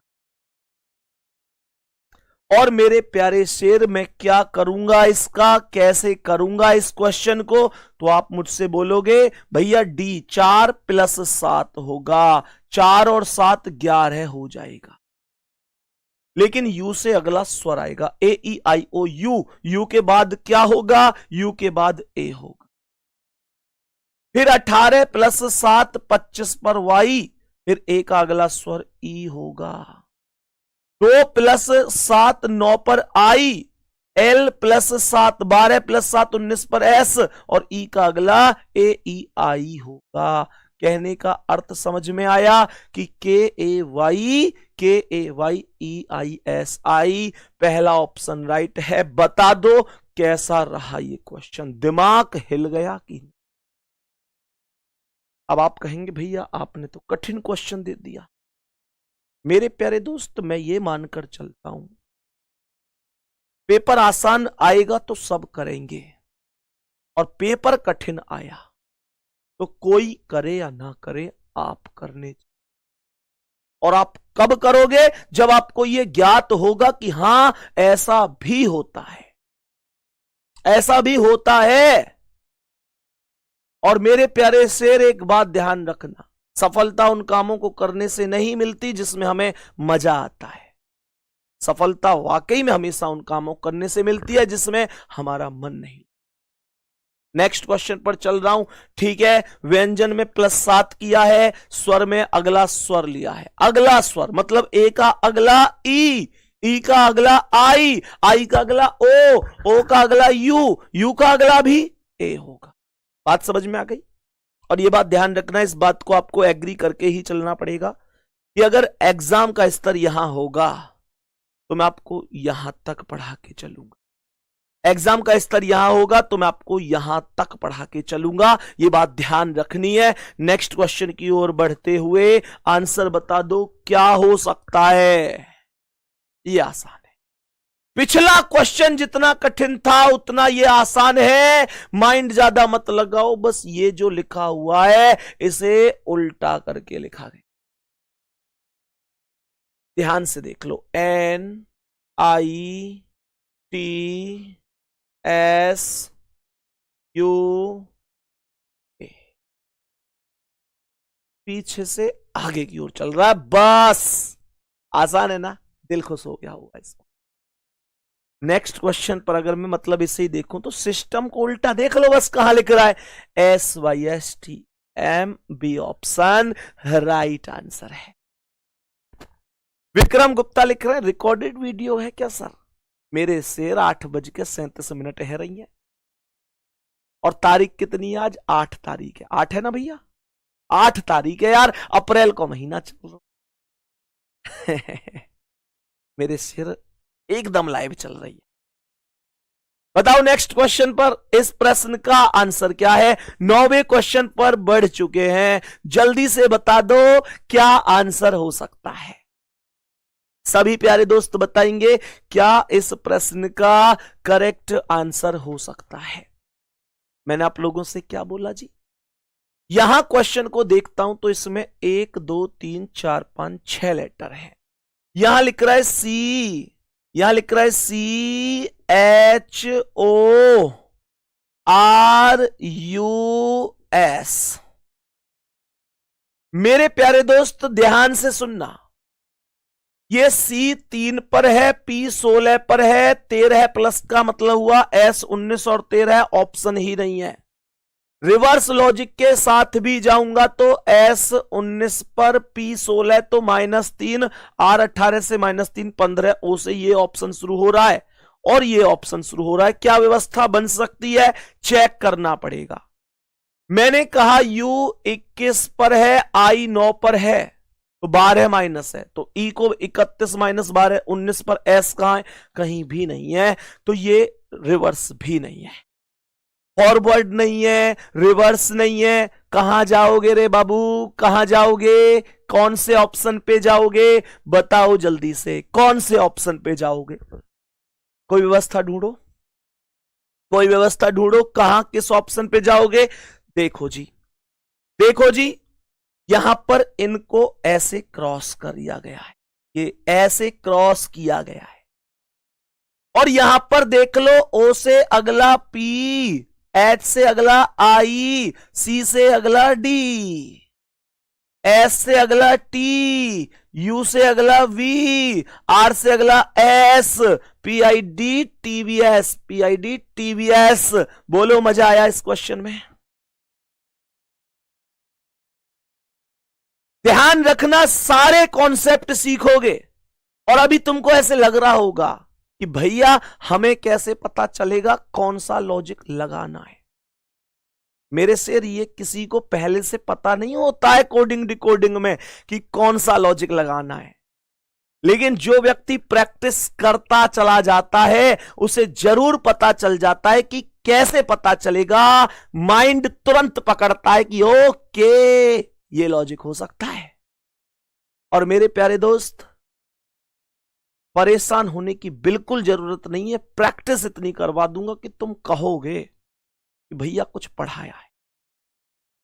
और मेरे प्यारे शेर, मैं क्या करूंगा, इसका कैसे करूंगा इस क्वेश्चन को? तो आप मुझसे बोलोगे भैया डी 4 + 7 होगा, 4 और 7 11 हो जाएगा। लेकिन यू से अगला स्वर आएगा, ए ई आई ओ यू, यू के बाद क्या होगा? यू के बाद ए होगा। फिर 18 + 7 25 पर वाई, फिर ए का अगला स्वर ई होगा। 2 + 7 9 पर आई, एल + 7 12 + 7 19 पर एस, और ई का अगला ए ई आई होगा। कहने का अर्थ समझ में आया कि KAY EISI पहला ऑप्शन राइट है। बता दो कैसा रहा ये क्वेश्चन, दिमाग हिल गया कि? अब आप कहेंगे भैया आपने तो कठिन क्वेश्चन दे दिया। मेरे प्यारे दोस्त, मैं ये मानकर चलता हूं पेपर आसान आएगा तो सब करेंगे, और पेपर कठिन आया तो कोई करे या ना करे, आप करने। और आप कब करोगे? जब आपको यह ज्ञात होगा कि हां ऐसा भी होता है, ऐसा भी होता है। और मेरे प्यारे शेर, एक बात ध्यान रखना, सफलता उन कामों को करने से नहीं मिलती जिसमें हमें मजा आता है। सफलता वाकई में हमेशा उन कामों करने से मिलती है जिसमें हमारा मन नहीं। नेक्स्ट क्वेश्चन पर चल रहा हूं, ठीक है। व्यंजन में +7 किया है, स्वर में अगला स्वर लिया है। अगला स्वर मतलब ए का अगला ई का अगला आई का अगला ओ का अगला यू का अगला भी ए होगा। बात समझ में आ गई? और ये बात ध्यान रखना, इस बात को आपको एग्री करके ही चलना पड़ेगा कि अगर एग्जाम का स्तर यहां होगा तो मैं आपको यहां तक पढ़ा के चलूंगा, एग्जाम का स्तर यहां होगा तो मैं आपको यहां तक पढ़ा के चलूंगा। ये बात ध्यान रखनी है। नेक्स्ट क्वेश्चन की ओर बढ़ते हुए आंसर बता दो क्या हो सकता है। ये आसान है, पिछला क्वेश्चन जितना कठिन था उतना ये आसान है। माइंड ज्यादा मत लगाओ, बस ये जो लिखा हुआ है इसे उल्टा करके लिखा गया। ध्यान से देख लो, NITSU, पीछे से आगे की ओर चल रहा है, बस। आसान है ना? दिल खुश हो गया होगा इसको। नेक्स्ट क्वेश्चन पर अगर मैं मतलब इसे ही देखूं तो सिस्टम को उल्टा देख लो, बस कहां लिख रहा है, SYSTM ऑप्शन राइट आंसर है। विक्रम गुप्ता लिख रहे हैं रिकॉर्डेड वीडियो है क्या सर? मेरे शेर 8:37 है रही है, और तारीख कितनी है आज? 8 तारीख है। 8 है ना भैया? 8 तारीख है यार, अप्रैल का महीना चल रहा। मेरे शेर एकदम लाइव चल रही है। बताओ नेक्स्ट क्वेश्चन पर इस प्रश्न का आंसर क्या है। 9वें क्वेश्चन पर बढ़ चुके हैं, जल्दी से बता दो क्या आंसर हो सकता है। सभी प्यारे दोस्त बताएंगे क्या इस प्रश्न का करेक्ट आंसर हो सकता है। मैंने आप लोगों से क्या बोला जी? यहां क्वेश्चन को देखता हूं तो इसमें 1 2 3 4 5 6 लेटर है। यहां लिख रहा है सी, यहां लिख रहा है CHORUS। मेरे प्यारे दोस्त ध्यान से सुनना, ये C 3 पर है, P 16 पर है, 13 प्लस का मतलब हुआ S 19 और 13 ऑप्शन ही नहीं है। रिवर्स लॉजिक के साथ भी जाऊंगा तो S 19 पर P 16 तो -3, R 18 से -3 15 O से ये ऑप्शन शुरू हो रहा है और ये ऑप्शन शुरू हो रहा है। क्या व्यवस्था बन सकती है, चेक करना पड़ेगा। मैंने कहा U 21 पर है, I 9 पर है तो 12 माइनस है, तो E को 31 माइनस 12 19 पर S कहां है? कहीं भी नहीं है, तो ये रिवर्स भी नहीं है, फॉरवर्ड नहीं है, रिवर्स नहीं है। कहां जाओगे रे बाबू, कहां जाओगे? कौन से ऑप्शन पे जाओगे? बताओ जल्दी से, कौन से ऑप्शन पे जाओगे? कोई व्यवस्था ढूंढो, कोई व्यवस्था ढूंढो, कहां किस ऑप्शन पे जाओगे? देखो जी, देखो जी, यहां पर इनको ऐसे क्रॉस कर दिया गया है, ये ऐसे क्रॉस किया गया है, और यहां पर देख लो, ओ से अगला पी, एच से अगला आई, सी से अगला डी, एस से अगला टी, यू से अगला वी, आर से अगला S, PID TVS, PID TVS. बोलो मजा आया इस क्वेश्चन में? ध्यान रखना, सारे कॉन्सेप्ट सीखोगे। और अभी तुमको ऐसे लग रहा होगा कि भैया हमें कैसे पता चलेगा कौन सा लॉजिक लगाना है। मेरे शेर, ये किसी को पहले से पता नहीं होता है कोडिंग डिकोडिंग में कि कौन सा लॉजिक लगाना है, लेकिन जो व्यक्ति प्रैक्टिस करता चला जाता है उसे जरूर पता चल जाता है कि कैसे पता चलेगा। माइंड तुरंत पकड़ता है कि ओके ये लॉजिक हो सकता है। और मेरे प्यारे दोस्त, परेशान होने की बिल्कुल जरूरत नहीं है, प्रैक्टिस इतनी करवा दूंगा कि तुम कहोगे कि भैया कुछ पढ़ाया है।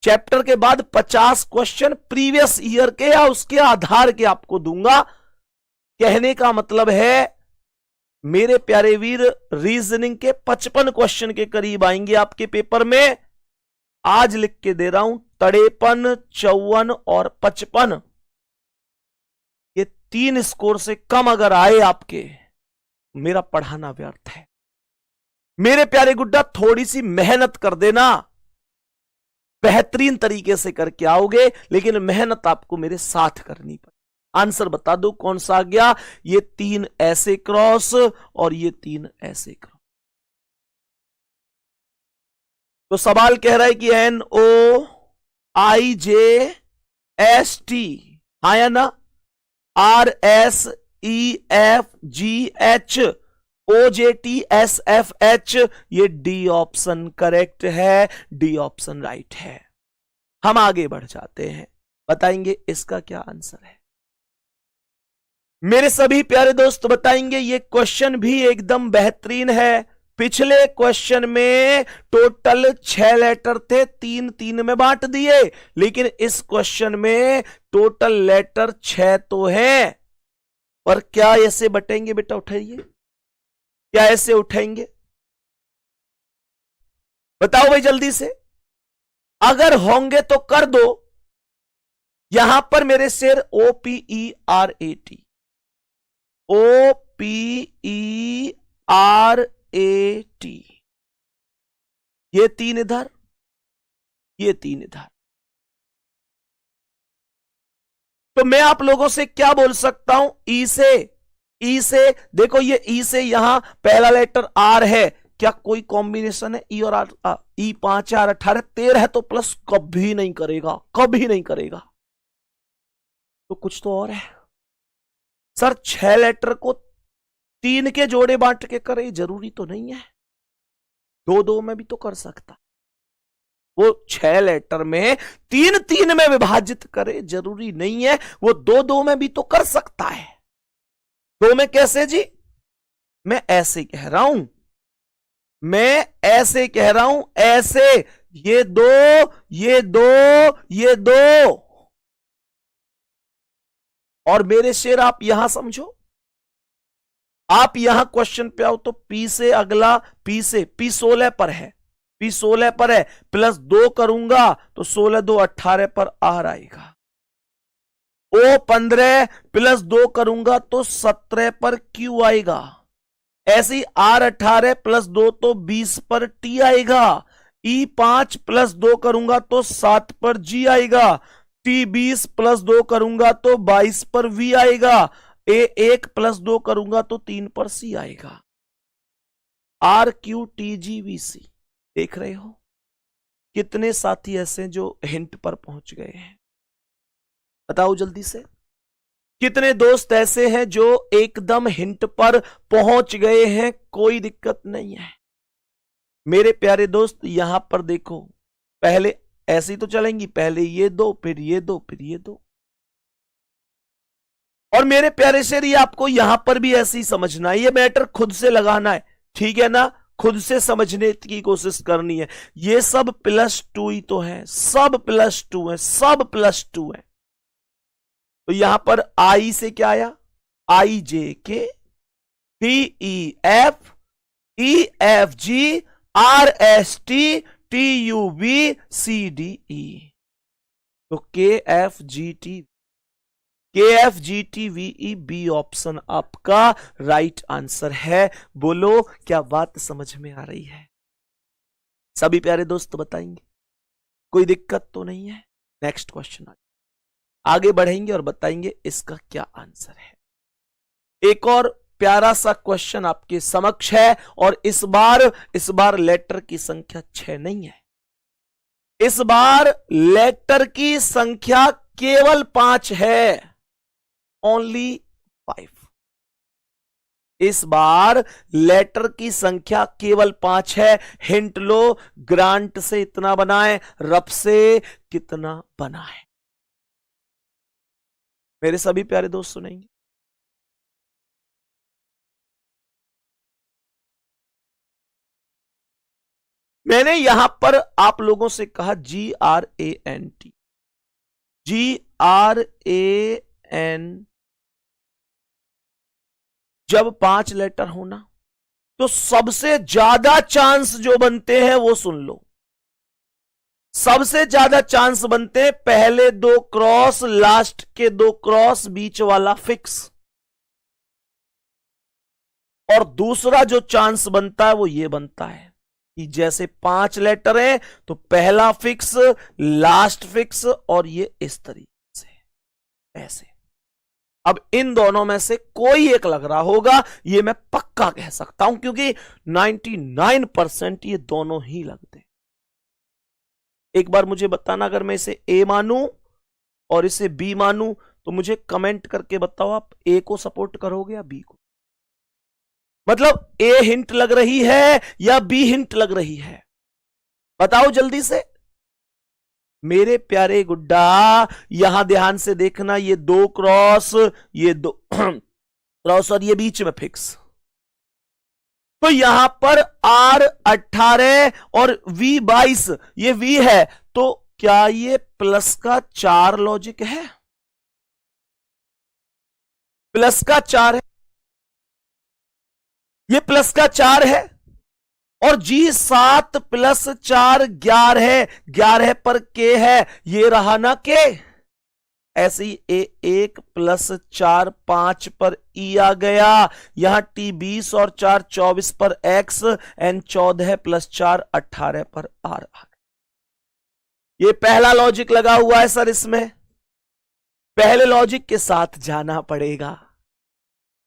चैप्टर के बाद 50 क्वेश्चन प्रीवियस ईयर के या उसके आधार के आपको दूंगा। कहने का मतलब है मेरे प्यारे वीर, रीजनिंग के 55 क्वेश्चन के करीब आएंगे आपके पेपर में। आज लिख के दे रहा हूं 53, 54 और 55। ये 3 स्कोर से कम अगर आए आपके, मेरा पढ़ाना व्यर्थ है। मेरे प्यारे गुड्डा, थोड़ी सी मेहनत कर देना, बेहतरीन तरीके से करके आओगे, लेकिन मेहनत आपको मेरे साथ करनी पड़ेगी। आंसर बता दो कौन सा आ गया? ये 3 ऐसे क्रॉस और ये 3 ऐसे क्रॉस। तो सवाल कह रहा है कि NOIJST, हाँ या ना, RSEFGH, OJTSFH, ये डी ऑप्शन करेक्ट है, डी ऑप्शन राइट है। हम आगे बढ़ जाते हैं, बताएंगे इसका क्या आंसर है। मेरे सभी प्यारे दोस्त बताएंगे, ये क्वेश्चन भी एकदम बेहतरीन है। पिछले क्वेश्चन में टोटल 6 लेटर थे, 3 में बांट दिए, लेकिन इस क्वेश्चन में टोटल लेटर 6 तो है, पर क्या ऐसे बटेंगे? बेटा उठाइए, क्या ऐसे उठाएंगे? बताओ भाई जल्दी से। अगर होंगे तो कर दो। यहां पर मेरे शेर OPERAT, OPERAT, ये 3 इधर, ये 3 इधर। तो मैं आप लोगों से क्या बोल सकता हूं? ई से देखो, ये ई से यहां पहला लेटर आर है, क्या कोई कॉम्बिनेशन है? ई और आर, ई 5 4 18 13 है, तो प्लस कभी नहीं करेगा, कभी नहीं करेगा। तो कुछ तो और है सर। 6 लेटर को 3 के जोड़े बांट के करे, जरूरी तो नहीं है। 2 में भी तो कर सकता। वो 6 लेटर में 3 में विभाजित करे, जरूरी नहीं है। वो 2 में भी तो कर सकता है। 2 में कैसे जी? मैं ऐसे कह रहा हूं, मैं ऐसे कह रहा हूं, ऐसे। ये 2, ये 2, ये 2। और मेरे शेर आप यहां समझो, आप यहां क्वेश्चन पे आओ तो पी से अगला, पी 16 पर है, पी 16 पर है, प्लस 2 करूंगा तो 16 2 18 पर आर आएगा। O 15 प्लस 2 करूंगा तो 17 पर क्यू आएगा। ऐसी R 18 प्लस 2 तो 20 पर टी आएगा। E 5 प्लस 2 करूंगा तो 7 पर जी आएगा। T 20 प्लस 2 करूंगा तो 22 पर V आएगा। A 1 प्लस 2 करूंगा तो 3 पर C आएगा। RQTGVC, देख रहे हो कितने साथी ऐसे जो हिंट पर पहुंच गए हैं? बताओ जल्दी से, कितने दोस्त ऐसे हैं जो एकदम हिंट पर पहुंच गए हैं? कोई दिक्कत नहीं है मेरे प्यारे दोस्त। यहां पर देखो, पहले ऐसी तो चलेंगी, पहले ये 2, फिर ये 2, फिर ये 2। और मेरे प्यारे शेर, ये आपको यहां पर भी ऐसे ही समझना है। ये मैटर खुद से लगाना है, ठीक है ना? खुद से समझने की कोशिश करनी है। ये सब +2 ही तो है, सब +2 है, सब +2 है। तो यहां पर आई से क्या आया? IJK, DEFGRSTTUVCDE। तो KFGTVE बी ऑप्शन आपका राइट आंसर है। बोलो क्या बात समझ में आ रही है? सभी प्यारे दोस्त बताएंगे, कोई दिक्कत तो नहीं है? नेक्स्ट क्वेश्चन आगे बढ़ेंगे और बताएंगे इसका क्या आंसर है। एक और प्यारा सा क्वेश्चन आपके समक्ष है, और इस बार लेटर की संख्या 6 नहीं है, इस बार लेटर की संख्या केवल 5 है, ओनली 5। इस बार लेटर की संख्या केवल 5 है। हिंट लो, ग्रांट से इतना बना है, रफ से कितना बना है? मेरे सभी प्यारे दोस्त सुनेंगे। मैंने यहां पर आप लोगों से कहा GRANT, GRAN। जब 5 लेटर होना तो सबसे ज्यादा चांस जो बनते हैं वो सुन लो। सबसे ज्यादा चांस बनते हैं पहले 2 क्रॉस, लास्ट के 2 क्रॉस, बीच वाला फिक्स। और दूसरा जो चांस बनता है वो ये बनता है कि जैसे 5 लेटर हैं तो पहला फिक्स, लास्ट फिक्स, और ये इस तरीके से ऐसे। अब इन दोनों में से कोई एक लग रहा होगा, ये मैं पक्का कह सकता हूं, क्योंकि 99% ये दोनों ही लगते हैं। एक बार मुझे बताना, अगर मैं इसे ए मानूं और इसे बी मानूं तो मुझे कमेंट करके बताओ, आप ए को सपोर्ट करोगे या बी को? मतलब ए हिंट लग रही है या बी हिंट लग रही है? बताओ जल्दी से मेरे प्यारे गुड्डा। यहां ध्यान से देखना, ये 2 क्रॉस, ये 2 क्रॉस और ये बीच में फिक्स। तो यहां पर R18 और V22, ये V है, तो क्या ये प्लस का 4 लॉजिक है? प्लस का 4 है, ये प्लस का 4 है। और G7 + 4 11 है, 11 पर K है, ये रहा ना K। ऐसे ही A1 + 4 5 पर E आ गया, यहां T 20 और 4 24 पर X, N 14 + 4 18 पर R आ गया। ये पहला लॉजिक लगा हुआ है सर, इसमें पहले लॉजिक के साथ जाना पड़ेगा।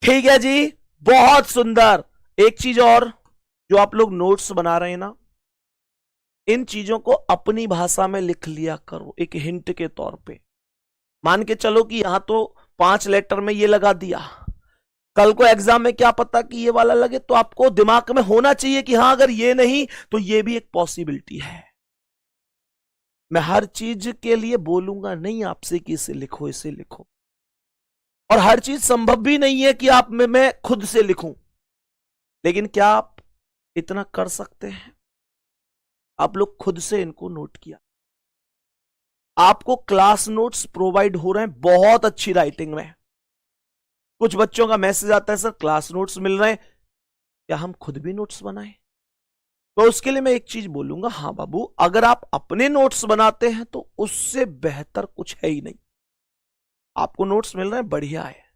ठीक है जी, बहुत सुंदर। एक चीज और, जो आप लोग नोट्स बना रहे हैं ना, इन चीजों को अपनी भाषा में लिख लिया करो, एक हिंट के तौर पे। मान के चलो कि यहां तो 5 लेटर में ये लगा दिया, कल को एग्जाम में क्या पता कि ये वाला लगे, तो आपको दिमाग में होना चाहिए कि हां अगर ये नहीं तो ये भी एक पॉसिबिलिटी है। मैं हर चीज के लिए बोलूंगा नहीं आपसे कि इसे लिखो, इसे लिखो, और हर चीज संभव भी नहीं है कि आप में मैं खुद से लिखूं। लेकिन क्या आप इतना कर सकते हैं? आप लोग खुद से इनको नोट किया, आपको क्लास नोट्स प्रोवाइड हो रहे हैं बहुत अच्छी राइटिंग में। कुछ बच्चों का मैसेज आता है, सर क्लास नोट्स मिल रहे हैं, क्या हम खुद भी नोट्स बनाएं? तो उसके लिए मैं एक चीज बोलूंगा, हां बाबू, अगर आप अपने नोट्स बनाते हैं तो उससे बेहतर कुछ है ही नहीं। आपको नोट्स मिल रहे हैं, बढ़िया है,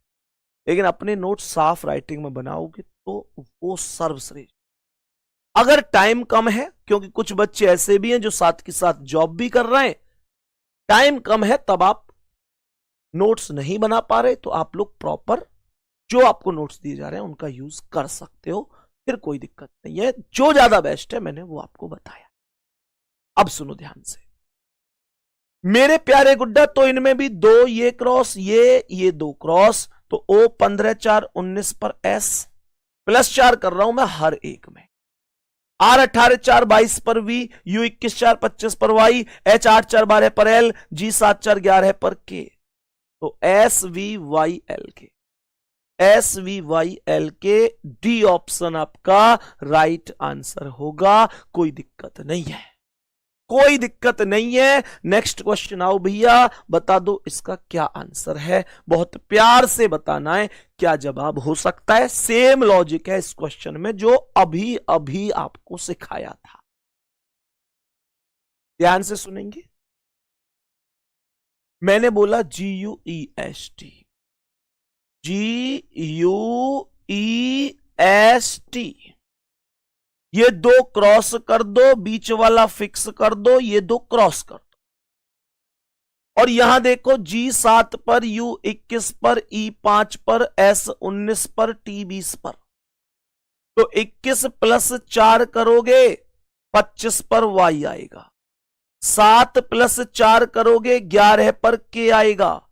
लेकिन अपने नोट्स साफ राइटिंग में बनाओगे तो वो सर्वश्रेष्ठ। अगर टाइम कम है, क्योंकि कुछ बच्चे ऐसे भी हैं जो साथ के साथ जॉब भी कर रहे हैं, टाइम कम है, तब आप नोट्स नहीं बना पा रहे, तो आप लोग प्रॉपर जो आपको नोट्स दिए जा रहे हैं उनका यूज कर सकते हो, फिर कोई दिक्कत नहीं है। जो ज्यादा बेस्ट है मैंने वो आपको बताया। अब सुनो ध्यान से मेरे प्यारे गुड्डा, तो इनमें भी 2 ये क्रॉस, ये 2 क्रॉस, तो O 15 4 19 पर S, +4 कर रहा हूं मैं हर एक में। R 18 4 22 पर V, U 21 4 25 पर Y, H 8 4 12 पर L, G 7 4 11 पर K। तो SVYL के D ऑप्शन आपका राइट आंसर होगा, कोई दिक्कत नहीं है। कोई दिक्कत नहीं है। नेक्स्ट क्वेश्चन आओ भैया, बता दो इसका क्या आंसर है। बहुत प्यार से बताना है क्या जवाब हो सकता है। सेम लॉजिक है इस क्वेश्चन में जो अभी अभी आपको सिखाया था। ध्यान से सुनेंगे। मैंने बोला GUEST, GUEST, ये दो क्रॉस कर दो, बीच वाला फिक्स कर दो, ये दो क्रॉस कर दो। और यहां देखो G7 पर, U21 पर, E5 पर, S19 पर, T20 पर। तो 21 प्लस 4 करोगे 25 पर Y आएगा। 7 प्लस 4 करोगे 11 पर K आएगा।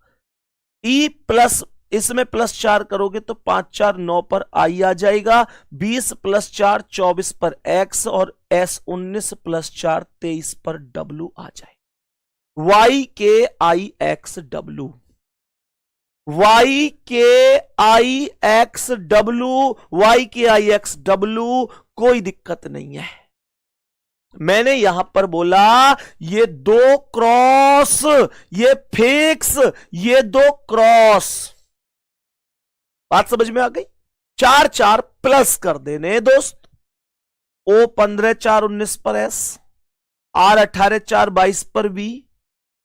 E प्लस इसमें प्लस 4 करोगे तो 5 4 9 पर I आ जाएगा। 20 प्लस 4 24 पर X और S19 प्लस 4 23 पर W आ जाए। YKIXW, YKIXW, YKIXW, कोई दिक्कत नहीं है। मैंने यहां पर बोला ये दो क्रॉस, ये फिक्स, ये दो क्रॉस। बात समझ में आ गई। 4 4 प्लस कर देने दोस्त। O 15 4 19 पर S, R 18 4 22 पर V,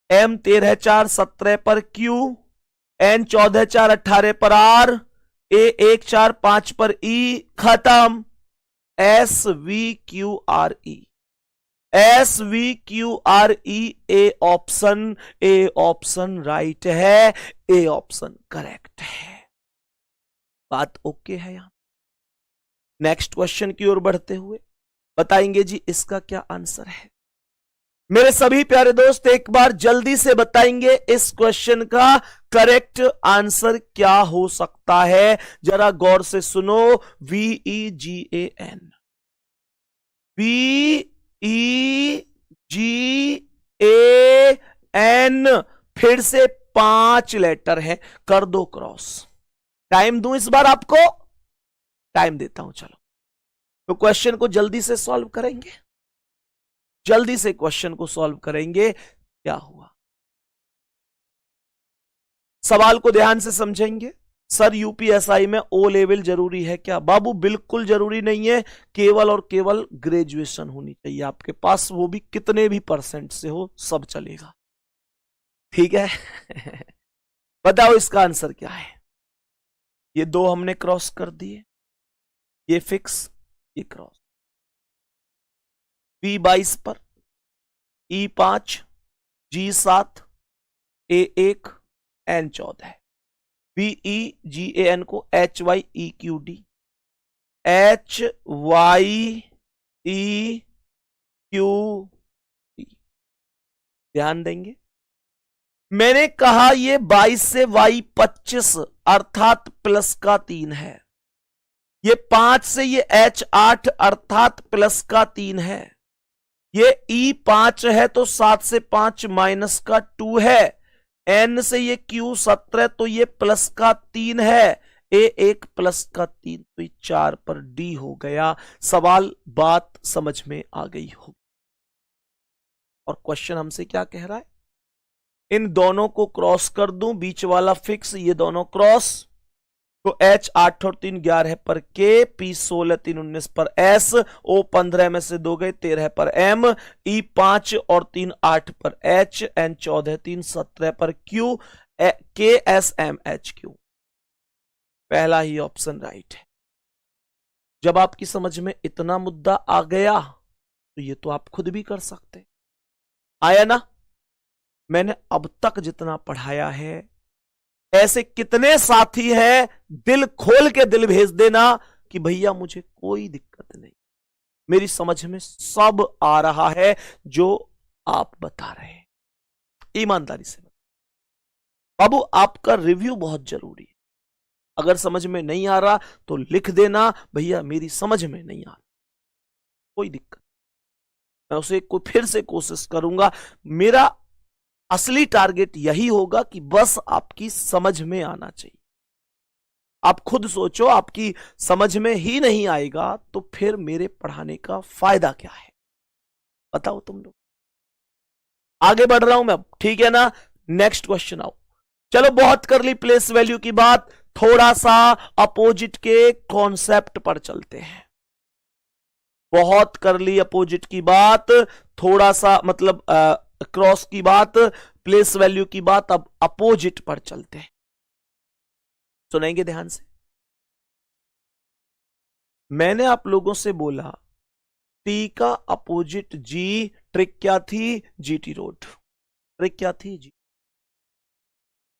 M 13 4 17 पर Q, N 14 4 18 पर R, A 1 4 5 पर E, खत्म। SVQRE, SVQRE, ए ऑप्शन राइट है, ए ऑप्शन करेक्ट है। बात ओके है। यहां नेक्स्ट क्वेश्चन की ओर बढ़ते हुए बताएंगे जी इसका क्या आंसर है। मेरे सभी प्यारे दोस्त एक बार जल्दी से बताएंगे इस क्वेश्चन का करेक्ट आंसर क्या हो सकता है। जरा गौर से सुनो। VEGAN, VEGAN, फिर से 5 लेटर है। कर दो क्रॉस। टाइम दूं इस बार आपको? टाइम देता हूं। चलो तो क्वेश्चन को जल्दी से सॉल्व करेंगे। जल्दी से क्वेश्चन को सॉल्व करेंगे। क्या हुआ सवाल को ध्यान से समझेंगे। सर यूपीएसआई में ओ लेवल जरूरी है क्या? बाबू बिल्कुल जरूरी नहीं है। केवल और केवल ग्रेजुएशन होनी चाहिए आपके पास, वो भी कितने भी परसेंट से हो सब चलेगा। ठीक है। बताओ इसका आंसर क्या है। ये दो हमने क्रॉस कर दिए, ये फिक्स, ये क्रॉस। P22 पर, E5, G7, A1, N14, VEGAN को HYEQD, HYEQD ध्यान देंगे। मैंने कहा ये 22 से Y 25 अर्थात प्लस का 3 है। ये 5 से ये H8 अर्थात प्लस का 3 है। ये E5 है तो 7 से 5 माइनस का 2 है। N से ये Q 17 तो ये प्लस का 3 है। A1 प्लस का 3 तो ये 4 पर D हो गया। सवाल बात समझ में आ गई होगी। और क्वेश्चन हमसे क्या कह रहा है? इन दोनों को क्रॉस कर दूं, बीच वाला फिक्स, ये दोनों क्रॉस, तो H 8 और 3 11 पर K, P 16 3 19 पर S, O 15 में से 2 गए 13 पर M, E 5 और 3 8 पर H, N 14 3 17 पर Q, K S M H Q। पहला ही ऑप्शन राइट है। जब आपकी समझ में इतना मुद्दा आ गया तो ये तो आप खुद भी कर सकते। आया ना? मैंने अब तक जितना पढ़ाया है, ऐसे कितने साथी हैं, दिल खोल के दिल भेज देना कि भैया मुझे कोई दिक्कत नहीं, मेरी समझ में सब आ रहा है जो आप बता रहे हैं। ईमानदारी से बाबू आपका रिव्यू बहुत जरूरी है। अगर समझ में नहीं आ रहा तो लिख देना भैया मेरी समझ में नहीं आ रहा, कोई दिक्कत। मैं उसे फिर से कोशिश करूंगा। मेरा असली टारगेट यही होगा कि बस आपकी समझ में आना चाहिए। आप खुद सोचो, आपकी समझ में ही नहीं आएगा तो फिर मेरे पढ़ाने का फायदा क्या है? बताओ तुम लोग। आगे बढ़ रहा हूं मैं, ठीक है ना। नेक्स्ट क्वेश्चन आओ। चलो बहुत कर ली प्लेस वैल्यू की बात, थोड़ा सा अपोजिट के कॉन्सेप्ट पर चलते हैं। बहुत कर ली अपोजिट की बात, थोड़ा सा मतलब क्रॉस की बात, प्लेस वैल्यू की बात, अब अपोजिट पर चलते हैं। सुनेंगे ध्यान से। मैंने आप लोगों से बोला टी का अपोजिट जी, ट्रिक क्या थी? GT road. ट्रिक क्या थी? जी।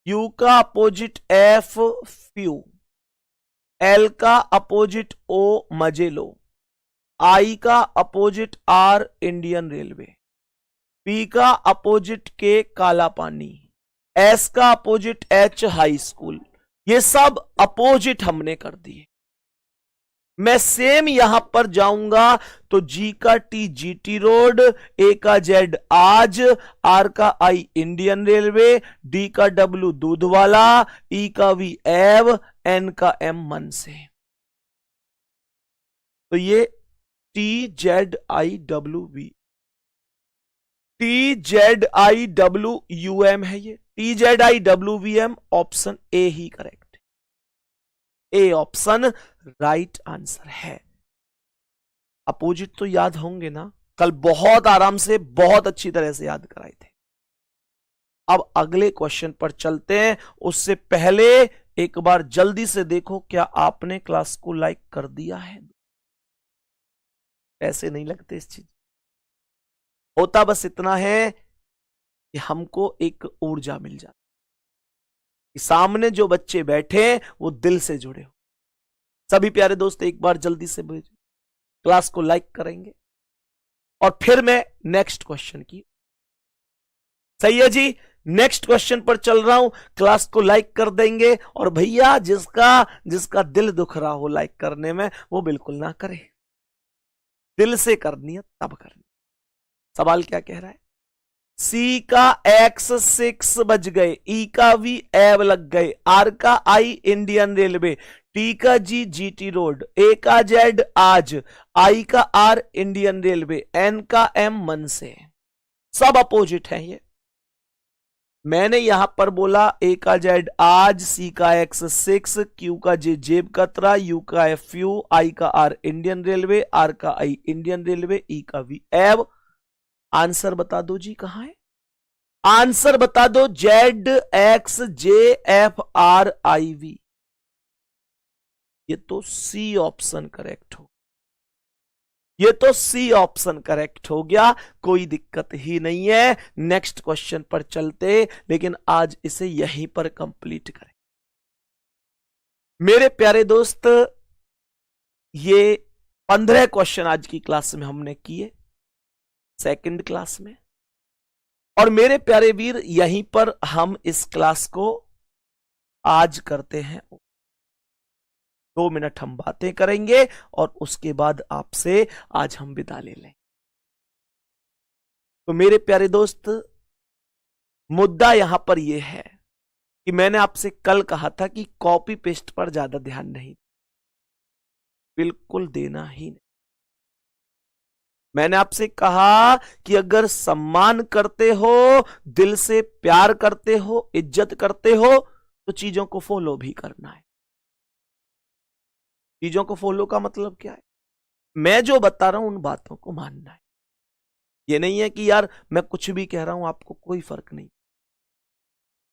यू का अपोजिट एफ, फ्यू। एल का अपोजिट ओ, मजे लो। आई का opposite are, Indian railway. P का अपोजिट के, काला पानी। एस का अपोजिट एच, हाई स्कूल। ये सब अपोजिट हमने कर दिए। मैं सेम यहां पर जाऊंगा तो जी का टी, जीटी रोड। ए का जेड, आज। आर का आई, इंडियन रेलवे। डी का डब्ल्यू, दूध वाला। ई का वी, एव। एन का एम, मन से। तो ये T Z I W V, T Z I W U M है। ये T Z I W V M, option A ही correct. A option right answer है। अपोजिट तो याद होंगे ना, कल बहुत आराम से, बहुत अच्छी तरह से याद कराए थे। अब अगले क्वेश्चन पर चलते हैं, उससे पहले एक बार जल्दी से देखो क्या आपने क्लास को लाइक कर दिया है। ऐसे नहीं लगते इस चीज, होता बस इतना है कि हमको एक ऊर्जा मिल जाती कि सामने जो बच्चे बैठे वो दिल से जुड़े हो। सभी प्यारे दोस्त एक बार जल्दी से क्लास को लाइक करेंगे और फिर मैं नेक्स्ट क्वेश्चन की। सही है जी, नेक्स्ट क्वेश्चन पर चल रहा हूं। क्लास को लाइक कर देंगे और भैया जिसका दिल दुख रहा हो लाइक करने में, वो बिल्कुल ना करे। दिल से करनी है तब करनी। सवाल क्या कह रहा है? सी का एक्स 6 बज गए, ई का वी एव लग गए, आर का आई इंडियन रेलवे, टी का जी जीटी रोड, ए का जेड आज, आई का आर इंडियन रेलवे, एन का एम मन से। सब अपोजिट है ये। मैंने यहां पर बोला ए का जेड आज, सी का एक्स 6, क्यू का जे जेब कतरा, यू का एफ यू, आई का आर इंडियन रेलवे, आर का आई इंडियन रेलवे, ई का वी एव। आंसर बता दो जी कहां है? आंसर बता दो। Z X J F R I V. ये तो सी ऑप्शन करेक्ट हो, ये तो सी ऑप्शन करेक्ट हो गया, कोई दिक्कत ही नहीं है। नेक्स्ट क्वेश्चन पर चलते, लेकिन आज इसे यहीं पर कंप्लीट करें। मेरे प्यारे दोस्त, ये 15 क्वेश्चन आज की क्लास में हमने किए, सेकंड क्लास में। और मेरे प्यारे वीर, यहीं पर हम इस क्लास को आज करते हैं। 2 मिनट हम बातें करेंगे और उसके बाद आपसे आज हम विदा ले लें। तो मेरे प्यारे दोस्त, मुद्दा यहां पर यह है कि मैंने आपसे कल कहा था कि कॉपी पेस्ट पर ज्यादा ध्यान नहीं, बिल्कुल देना ही नहीं। मैंने आपसे कहा कि अगर सम्मान करते हो, दिल से प्यार करते हो, इज्जत करते हो, तो चीजों को फॉलो भी करना है। चीजों को फॉलो का मतलब क्या है? मैं जो बता रहा हूं उन बातों को मानना है। ये नहीं है कि यार मैं कुछ भी कह रहा हूं आपको कोई फर्क नहीं।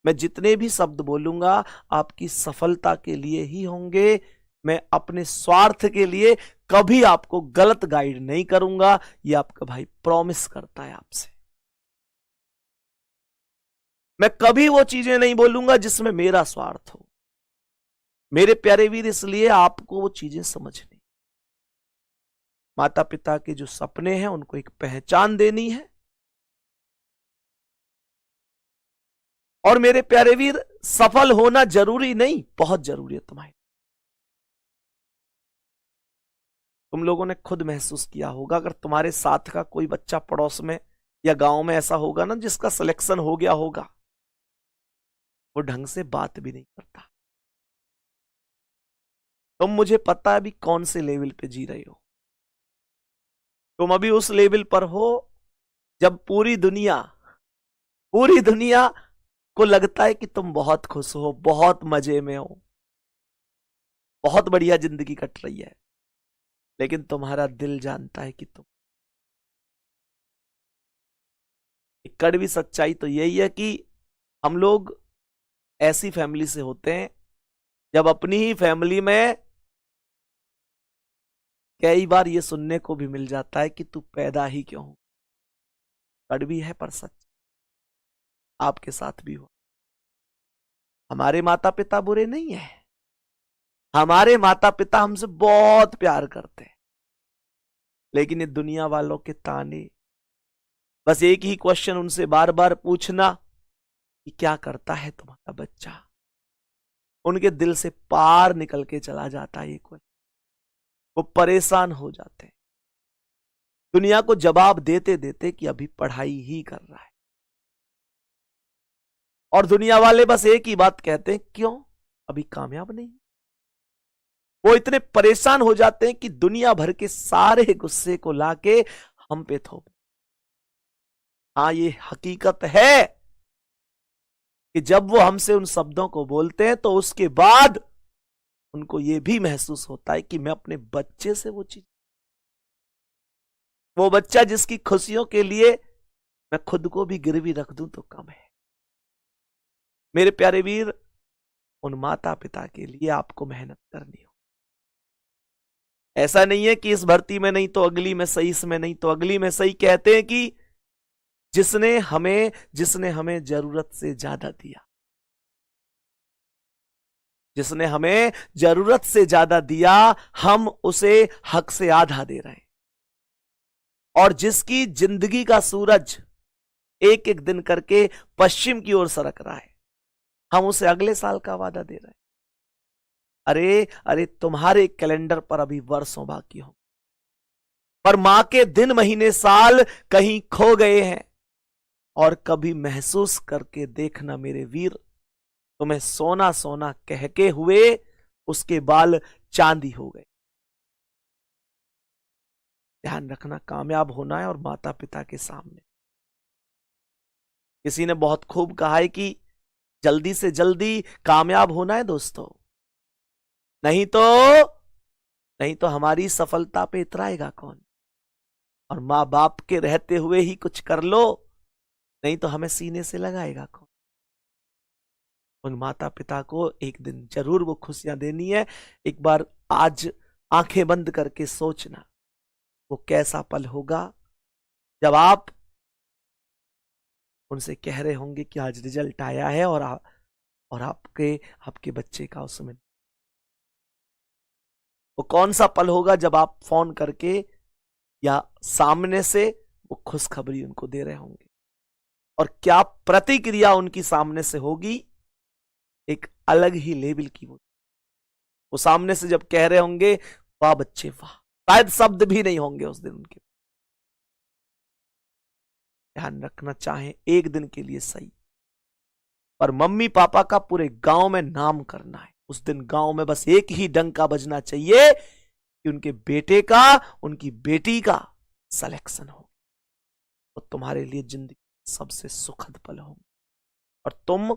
मैं जितने भी शब्द बोलूंगा आपकी सफलता के लिए ही होंगे। मैं अपने स्वार्थ के लिए कभी आपको गलत गाइड नहीं करूंगा, ये आपका भाई प्रॉमिस करता है आपसे। मैं कभी वो चीजें नहीं बोलूंगा जिसमें मेरा स्वार्थ हो। मेरे प्यारे वीर, इसलिए आपको वो चीजें समझनी, माता पिता के जो सपने हैं उनको एक पहचान देनी है। और मेरे प्यारे वीर, सफल होना जरूरी नहीं, बहुत जरूरी है तुम्हारे। तुम लोगों ने खुद महसूस किया होगा, अगर तुम्हारे साथ का कोई बच्चा पड़ोस में या गांव में ऐसा होगा ना जिसका सिलेक्शन हो गया होगा, वो ढंग से बात भी नहीं करता। तुम, मुझे पता है अभी कौन से लेवल पे जी रहे हो। तुम अभी उस लेवल पर हो जब पूरी दुनिया पूरी दुनिया को लगता है कि तुम बहुत खुश हो, बहुत मजे में हो, बहुत बढ़िया जिंदगी कट रही है, लेकिन तुम्हारा दिल जानता है कि तुम। एक कड़वी सच्चाई तो यही है कि हम लोग ऐसी फैमिली से होते हैं, जब अपनी ही फैमिली में कई बार ये सुनने को भी मिल जाता है कि तू पैदा ही क्यों हो। कड़वी है पर सच, आपके साथ भी हो। हमारे माता पिता बुरे नहीं है, हमारे माता पिता हमसे बहुत प्यार करते हैं, लेकिन ये दुनिया वालों के ताने, बस एक ही क्वेश्चन उनसे बार बार पूछना कि क्या करता है तुम्हारा बच्चा, उनके दिल से पार निकल के चला जाता है ये क्वेश्चन। वो परेशान हो जाते हैं दुनिया को जवाब देते देते कि अभी पढ़ाई ही कर रहा है, और दुनिया वाले बस एक ही बात कहते हैं, क्यों अभी कामयाब नहीं। वो इतने परेशान हो जाते हैं कि दुनिया भर के सारे गुस्से को लाके हम पे थोप। हाँ, ये हकीकत है कि जब वो हमसे उन शब्दों को बोलते हैं तो उसके बाद उनको ये भी महसूस होता है कि मैं अपने बच्चे से वो बच्चा जिसकी खुशियों के लिए मैं खुद को भी गिरवी रख दूं तो कम है। मेरे प्यारे वीर, उन माता पिता के लिए आपको मेहनत करनी हो। ऐसा नहीं है कि इस भर्ती में नहीं तो अगली में सही, इसमें नहीं तो अगली में सही। कहते हैं कि जिसने हमें जरूरत से ज्यादा दिया, जिसने हमें जरूरत से ज्यादा दिया, हम उसे हक से आधा दे रहे हैं। और जिसकी जिंदगी का सूरज एक एक दिन करके पश्चिम की ओर सरक रहा है, हम उसे अगले साल का वादा दे रहे हैं। अरे अरे, तुम्हारे कैलेंडर पर अभी वर्षों बाकी हो, पर मां के दिन महीने साल कहीं खो गए हैं। और कभी महसूस करके देखना मेरे वीर, तुम्हें सोना सोना कह के हुए उसके बाल चांदी हो गए। ध्यान रखना, कामयाब होना है और माता पिता के सामने। किसी ने बहुत खूब कहा है कि जल्दी से जल्दी कामयाब होना है दोस्तों, नहीं तो हमारी सफलता पे इतराएगा कौन। और मां बाप के रहते हुए ही कुछ कर लो, नहीं तो हमें सीने से लगाएगा कौन। उन माता पिता को एक दिन जरूर वो खुशियां देनी है। एक बार आज आंखें बंद करके सोचना, वो कैसा पल होगा जब आप उनसे कह रहे होंगे कि आज रिजल्ट आया है और आपके बच्चे का उसमें। वो कौन सा पल होगा जब आप फोन करके या सामने से वो खुशखबरी उनको दे रहे होंगे, और क्या प्रतिक्रिया उनकी सामने से होगी, एक अलग ही लेवल की। वो सामने से जब कह रहे होंगे वाह बच्चे वाह, शायद शब्द भी नहीं होंगे उस दिन उनके। ध्यान रखना, चाहे एक दिन के लिए सही, पर मम्मी पापा का पूरे गांव में नाम करना है। उस दिन गांव में बस एक ही डंका बजना चाहिए कि उनके बेटे का, उनकी बेटी का सिलेक्शन हो, तो तुम्हारे लिए जिंदगी सबसे सुखद पल हो। और तुम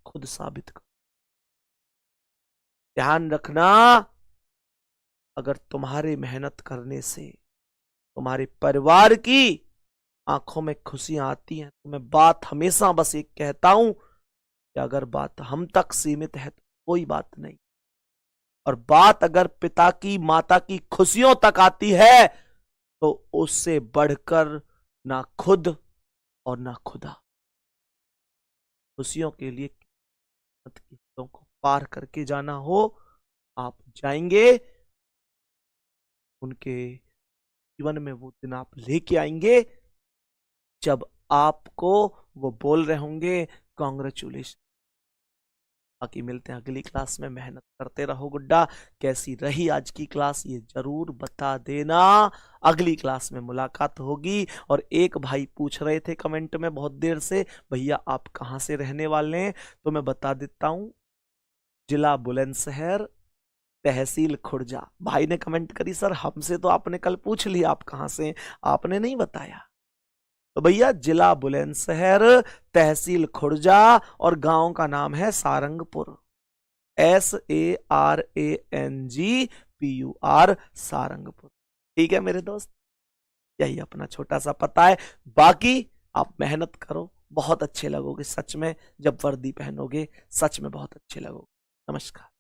खुद साबित करो। ध्यान रखना, अगर तुम्हारे मेहनत करने से तुम्हारे परिवार की आंखों में खुशियां आती हैं, तो मैं बात हमेशा बस एक कहता हूं कि अगर बात हम तक सीमित है तो कोई बात नहीं, और बात अगर पिता की माता की खुशियों तक आती है तो उससे बढ़कर ना खुद और ना खुदा। खुशियों के लिए को पार करके जाना हो, आप जाएंगे, उनके जीवन में वो दिन आप लेके आएंगे जब आपको वो बोल रहे होंगे कॉन्ग्रेचुलेशन। बाकी मिलते हैं अगली क्लास में। मेहनत करते रहो गुड्डा। कैसी रही आज की क्लास ये जरूर बता देना। अगली क्लास में मुलाकात होगी। और एक भाई पूछ रहे थे कमेंट में बहुत देर से, भैया आप कहाँ से रहने वाले हैं, तो मैं बता देता हूँ, जिला बुलंदशहर, तहसील खुर्जा। भाई ने कमेंट करी, सर हमसे तो आपने कल पूछ लिया आप कहाँ से, आपने नहीं बताया। तो भैया जिला बुलंदशहर, तहसील खुर्जा और गांव का नाम है सारंगपुर। SARANGPUR, सारंगपुर। ठीक है मेरे दोस्त, यही अपना छोटा सा पता है। बाकी आप मेहनत करो, बहुत अच्छे लगोगे सच में, जब वर्दी पहनोगे सच में बहुत अच्छे लगोगे। नमस्कार।